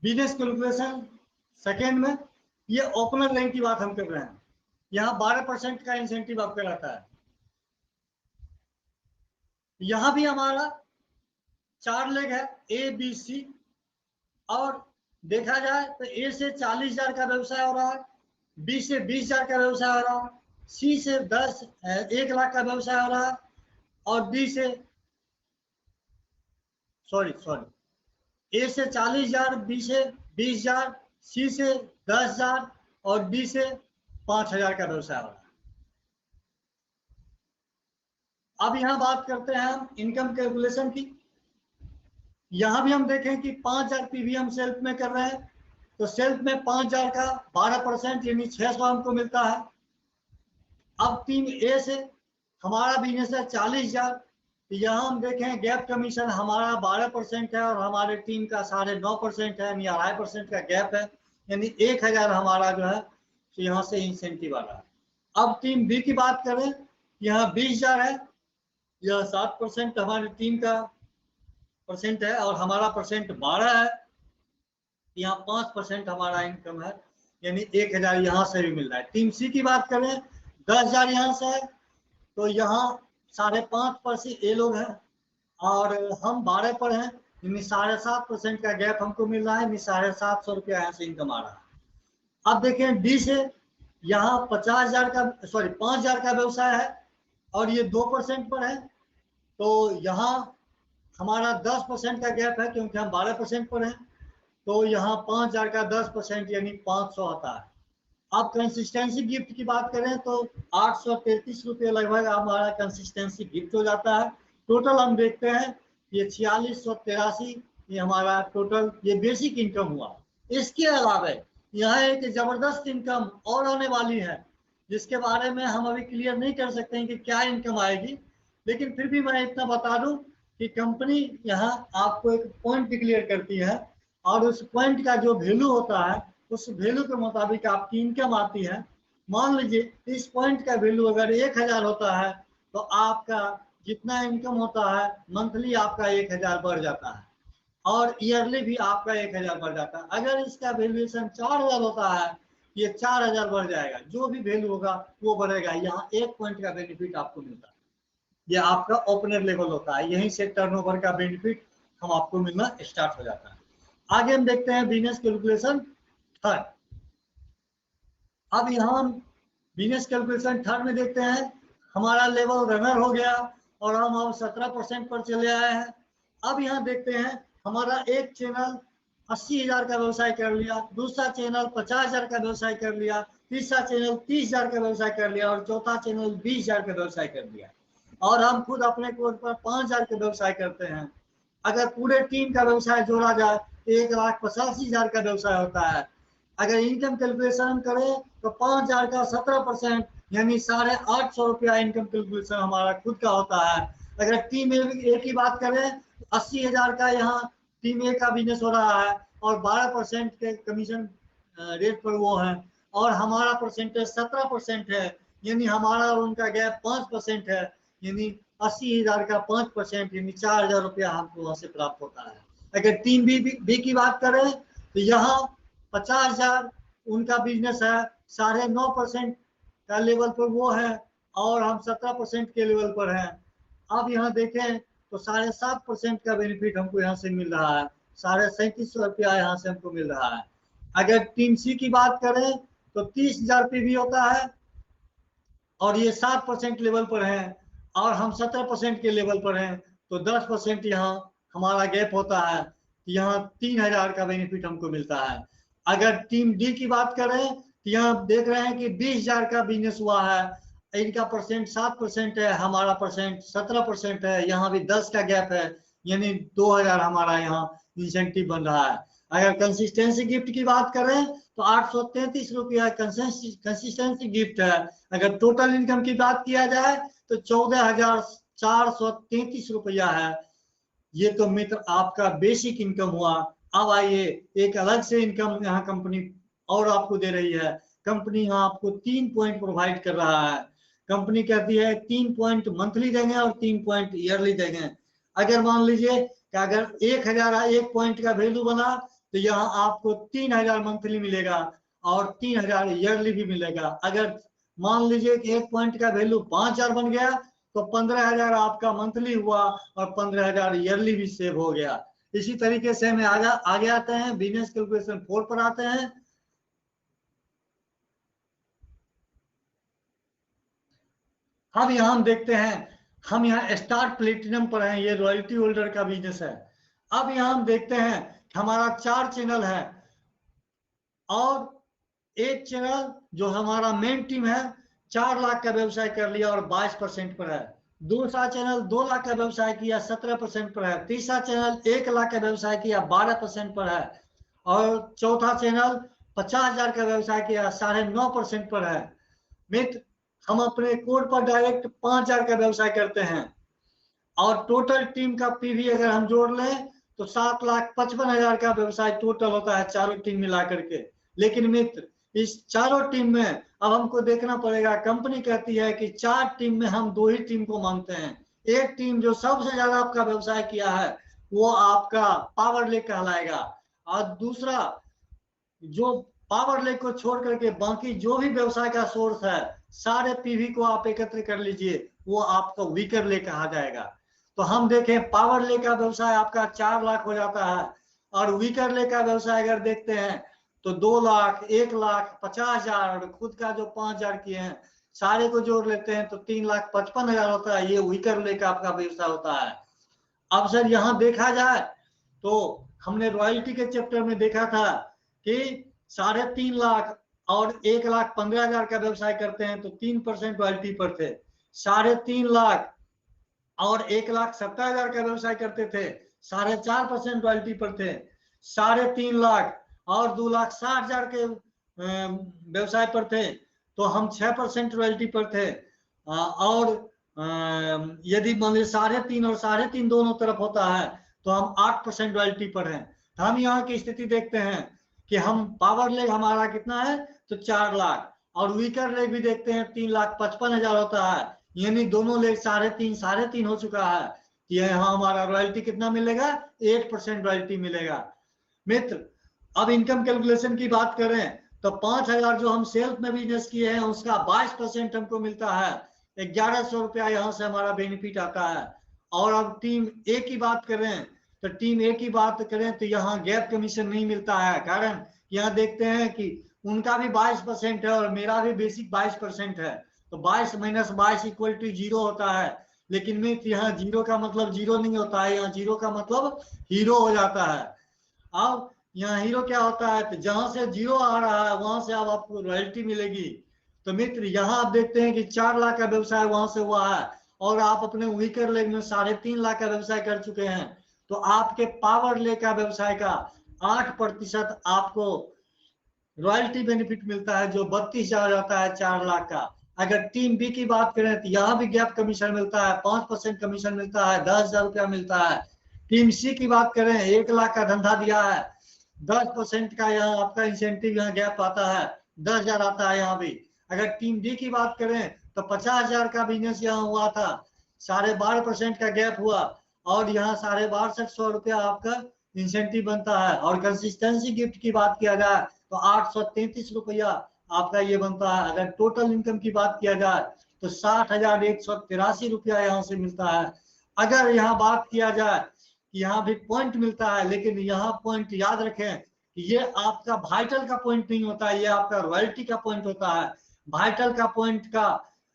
बिजनेस कैलकुलेशन सेकेंड में। ये ओपनर रैंक की बात हम कर रहे हैं, यहाँ 12% का इंसेंटिव आपका रहता है। यहाँ भी हमारा 4 लेग है ए बी सी, और देखा जाए तो ए से 40,000 का व्यवसाय हो रहा है, बी से 20,000 का व्यवसाय हो रहा है, सी से 1 लाख का व्यवसाय हो रहा है, और डी से ए से 40,000, बी से 20,000, सी से 10,000 और डी से 5,000 का व्यवसाय हो रहा है। अब यहाँ बात करते हैं हम इनकम कैलकुलेशन की। यहाँ भी हम देखें कि 5,000 पीवी हम सेल्फ में कर रहे हैं, तो सेल्फ में 5,000 का 12% यानी 600 हमको मिलता है। अब टीम ए से हमारा बिजनेस है 40,000, तो यहाँ हम देखें गैप कमीशन हमारा 12% है और हमारे टीम का 9.5% है, यानी 2.5% का गैप है, यानी 1,000 हमारा जो है तो यहाँ से इंसेंटिव आ रहा है। अब टीम बी की बात करें, यहाँ 20,000 है, यह 7% हमारी टीम का परसेंट है और हमारा परसेंट 12 है, यहाँ 5% हमारा इनकम है, यानी 1,000 यहाँ से भी मिल रहा है। टीम सी की बात करें 10,000 यहाँ से है, तो यहाँ 5.5 पर से ये लोग हैं और हम 12 पर हैं, यानी 7.5% का गैप हमको मिल रहा है, यानी 750 रुपया यहाँ से इनकम आ रहा है। अब देखें डी से यहाँ 5,000 का व्यवसाय है और ये 2% पर है, तो यहाँ हमारा 10% का गैप है क्योंकि हम 12% पर हैं, तो यहाँ 5,000 का 10% यानी 500 आता है। अब कंसिस्टेंसी गिफ्ट की बात करें तो 833 रुपये लगभग हमारा कंसिस्टेंसी गिफ्ट हो जाता है। टोटल हम देखते हैं ये 4683, ये हमारा टोटल ये बेसिक इनकम हुआ। इसके अलावा यहाँ एक जबरदस्त इनकम और होने वाली है जिसके बारे में हम अभी क्लियर नहीं कर सकते हैं कि क्या इनकम आएगी, लेकिन फिर भी मैं इतना बता दूं कि कंपनी यहाँ आपको एक पॉइंट डिक्लेयर करती है और उस पॉइंट का जो वैल्यू होता है उस वैल्यू के मुताबिक आपकी इनकम आती है। मान लीजिए इस पॉइंट का वैल्यू अगर 1,000 होता है तो आपका जितना इनकम होता है मंथली आपका 1,000 बढ़ जाता है और ईयरली भी आपका 1,000 बढ़ जाता है। अगर इसका वैल्यूएशन 4,000 होता है ये 4,000 बढ़ जाएगा, जो भी वैल्यू होगा वो बढ़ेगा। यहाँ 1 पॉइंट का बेनिफिट आपको मिलता है, ये आपका ओपनर लेवल होता है, यहीं से टर्नओवर का बेनिफिट हम आपको मिलना स्टार्ट हो जाता है। आगे हम देखते हैं बिजनेस कैलकुलेशन थर्ड। अब यहाँ हम बिजनेस कैलकुलेशन थर्ड में देखते हैं हमारा लेवल रनर हो गया और हम अब 17% पर चले आए हैं। अब यहाँ देखते हैं हमारा एक चैनल 80,000 का व्यवसाय कर लिया, दूसरा चैनल 50,000 का व्यवसाय कर लिया, तीसरा चैनल 30,000 का व्यवसाय कर लिया और चौथा चैनल 20,000 का व्यवसाय कर लिया, और हम खुद अपने कोड पर 5,000 का व्यवसाय करते हैं। अगर पूरे टीम का व्यवसाय जोड़ा जाए तो 1,85,000 का व्यवसाय होता है। अगर इनकम कैलकुलेशन हम करें तो 5,000 का 17% यानी 850 रुपया इनकम कैलकुलेशन हमारा खुद का होता है। अगर टीम ए की बात करें 80,000 का यहाँ टीम ए का बिजनेस हो रहा है और 12% के कमीशन रेट पर वो है, और हमारा परसेंटेज 17% है, यानी हमारा और उनका गैप 5% है, यानी 80,000 का 5% यानी 4,000 रुपया हमको वहां से प्राप्त होता है। अगर टीम बी की बात करें तो यहाँ 50,000 उनका बिजनेस है, 9.5% का लेवल पर वो है और हम 17% के लेवल पर हैं। अब यहाँ देखें तो 7.5% का बेनिफिट हमको यहाँ से मिल रहा है, 3,3700 रुपया यहाँ से हमको मिल रहा है। अगर टीम सी की बात करें तो 30,000 पीवी होता है और ये 7% लेवल पर है और हम 17% के लेवल पर हैं, तो 10% यहाँ हमारा गैप होता है, यहाँ 3,000 का बेनिफिट हमको मिलता है। अगर टीम डी की बात करें तो यहाँ देख रहे हैं कि 20,000 का बिजनेस हुआ है, इनका परसेंट 7% है, हमारा परसेंट 17% है, यहाँ भी 10 का गैप है, यानी 2,000 हमारा यहाँ इंसेंटिव बन रहा है। अगर कंसिस्टेंसी गिफ्ट की बात करें तो 833 रुपया कंसिस्टेंसी गिफ्ट है। अगर टोटल इनकम की बात किया जाए तो 14,433 रुपया है। ये तो मित्र आपका बेसिक इनकम हुआ। अब आइए एक अलग से इनकम यहाँ कंपनी और आपको दे रही है। कंपनी यहाँ आपको 3 पॉइंट प्रोवाइड कर रहा है। कंपनी कहती है 3 पॉइंट मंथली देंगे और 3 पॉइंट ईयरली देंगे। अगर मान लीजिए कि अगर 1 पॉइंट का वैल्यू बना तो यहाँ आपको 3,000 मंथली मिलेगा और 3,000 ईयरली भी मिलेगा। अगर मान लीजिए कि 1 पॉइंट का वैल्यू 5,000 बन गया तो 15,000 आपका मंथली हुआ और 15,000 ईयरली भी सेव हो गया। इसी तरीके से हमें आगे आते हैं, बिजनेस कैलकुलेशन 4 पर आते हैं। अब यहाँ हम देखते हैं, हम यहाँ स्टार प्लेटिनम पर हैं, ये रॉयल्टी होल्डर का बिजनेस है। अब यहाँ हम देखते हैं हमारा 4 चैनल है और एक चैनल जो हमारा मेन टीम है 4 लाख का व्यवसाय कर लिया और 22% पर है। दूसरा चैनल 2 लाख का व्यवसाय किया 17% पर है। तीसरा चैनल 1 लाख का व्यवसाय किया 12% पर है और चौथा चैनल 50,000 का व्यवसाय किया 9.5% पर है। मित्र, हम अपने कोड पर डायरेक्ट 5,000 का व्यवसाय करते हैं और टोटल टीम का पीवी अगर हम जोड़ लें तो 7,55,000 का व्यवसाय टोटल होता है चारों टीम मिला करके। लेकिन मित्र, इस चारों टीम में अब हमको देखना पड़ेगा। कंपनी कहती है कि 4 टीम में हम 2 ही टीम को मानते हैं। एक टीम जो सबसे ज्यादा आपका व्यवसाय किया है वो आपका पावर लेक कहलाएगा और दूसरा जो पावर लेक को छोड़ करके बाकी जो भी व्यवसाय का सोर्स है सारे पीवी को आप एकत्र कर लीजिए, वो आपका वीकर लेक कहा जाएगा। तो हम देखें पावर लेक का व्यवसाय आपका 4 लाख हो जाता है और वीकर लेक का व्यवसाय अगर देखते हैं तो 2 लाख, 1 लाख, 50,000 और खुद का जो 5,000 किए हैं सारे को जोड़ लेते हैं तो 3,55,000 होता है। ये वीकर लेक आपका व्यवसाय होता है। अब सर यहाँ देखा जाए तो हमने रॉयल्टी के चैप्टर में देखा था कि 3.5 लाख और 1,15,000 का व्यवसाय करते हैं तो 3% रॉयल्टी पर थे। 3.5 लाख और 1,70,000 का व्यवसाय करते थे 4.5% रॉयल्टी पर थे। 3.5 लाख और 2,60,000 के व्यवसाय पर थे तो हम 6% रॉयल्टी पर थे। और यदि मान लीजिए 3.5 और 3.5 दोनों तरफ होता है तो हम 8% रॉयल्टी पर हैं। तो हम यहाँ की स्थिति देखते हैं कि हम पावर लेग हमारा कितना है तो 4 लाख और वीकर लेग भी देखते हैं 3,55,000 होता है, यानी दोनों लेग 3.5 हो चुका है। यहाँ हमारा रॉयल्टी कितना मिलेगा 8% रॉयल्टी मिलेगा। मित्र, अब इनकम कैलकुलेशन की बात करें तो 5,000 जो हम सेल्फ में बिजनेस किए हैं उसका 22% हमको मिलता है। 1,100 रुपया यहाँ से हमारा बेनिफिट आता है। और अब टीम ए की बात करें तो टीम ए की बात करें तो यहाँ गैप कमीशन नहीं मिलता है। कारण यहाँ देखते हैं कि उनका भी 22% है और मेरा भी बेसिक 22% है, तो 22 - 22 = 0 होता है। लेकिन मित्र यहाँ 0 का मतलब 0 नहीं होता है, यहाँ 0 का मतलब हीरो हो जाता है। अब यहाँ हीरो क्या होता है तो जहां से 0 आ रहा है वहां से अब आपको रॉयल्टी मिलेगी। तो मित्र यहाँ आप देखते हैं कि 4 लाख का व्यवसाय वहां से हुआ है और आप अपने वीकर लेग में 3.5 लाख का व्यवसाय कर चुके हैं तो आपके पावर ले का व्यवसाय का 8% आपको रॉयल्टी बेनिफिट मिलता है, जो 32,000 जाता है 4 लाख का। अगर टीम बी की बात करें तो यहाँ भी गैप कमीशन मिलता है, 5% कमीशन मिलता है, 10,000 रुपया मिलता है। टीम सी की बात करें, 1 लाख का धंधा दिया है, 10% का यहाँ आपका इंसेंटिव यहाँ गैप आता है, 10,000 आता है यहाँ भी। अगर टीम डी की बात करें तो 50,000 का बिजनेस यहाँ हुआ था, 12.5% का गैप हुआ और यहाँ 6,62 रुपया आपका इंसेंटिव बनता है। और कंसिस्टेंसी गिफ्ट की बात किया जाए तो 833 रुपया आपका ये बनता है। अगर टोटल इनकम की बात किया जाए तो 60,183 रुपया यहाँ से मिलता है। अगर यहाँ बात किया जाए कि यहाँ भी पॉइंट मिलता है, लेकिन यहाँ पॉइंट याद रखें कि ये आपका वाइटल का पॉइंट नहीं होता है, ये आपका रॉयल्टी का पॉइंट होता है। वाइटल का पॉइंट का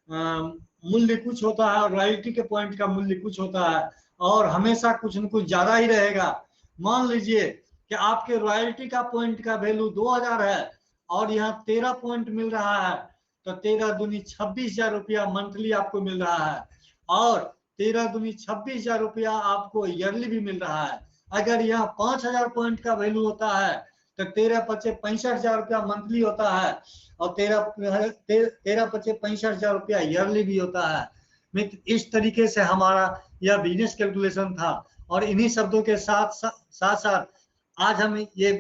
मूल्य कुछ होता है और रॉयल्टी के पॉइंट का मूल्य कुछ होता है, और हमेशा कुछ न कुछ ज्यादा ही रहेगा। मान लीजिए कि आपके रॉयल्टी का पॉइंट का वैल्यू 2,000 है और यहाँ 13 पॉइंट मिल रहा है, तो 13 दूनी 26,000 रुपया मंथली आपको मिल रहा है, और 13 दूनी 26,000 रुपया आपको ईयरली भी मिल रहा है। अगर यहाँ 5,000 पॉइंट का वैल्यू होता है तो 13×5 65,000 रुपया मंथली होता है, और 13×5 65,000 रुपया ईयरली भी होता है। मित्र, इस तरीके से हमारा यह बिजनेस कैलकुलेशन था, और इन्हीं शब्दों के साथ साथ आज हम ये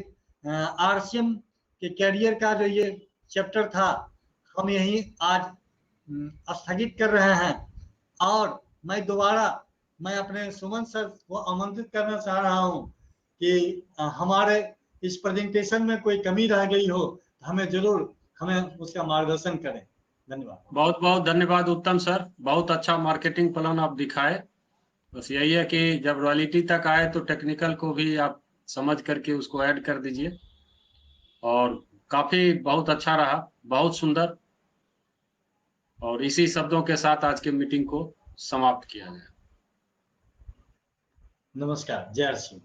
आरसीएम के कैरियर का जो ये चैप्टर था हम यही आज स्थगित कर रहे हैं। और मैं अपने सुमन सर को आमंत्रित करना चाह रहा हूं कि हमारे इस प्रेजेंटेशन में कोई कमी रह गई हो तो हमें उसका मार्गदर्शन करें। धन्यवाद।
बहुत बहुत धन्यवाद उत्तम सर, बहुत अच्छा मार्केटिंग प्लान आप दिखाए। बस यही है कि जब रॉयल्टी तक आए तो टेक्निकल को भी आप समझ करके उसको ऐड कर दीजिए, और काफी बहुत अच्छा रहा, बहुत सुंदर। और इसी शब्दों के साथ आज के मीटिंग को समाप्त किया जाए।
नमस्कार, जय सिंह।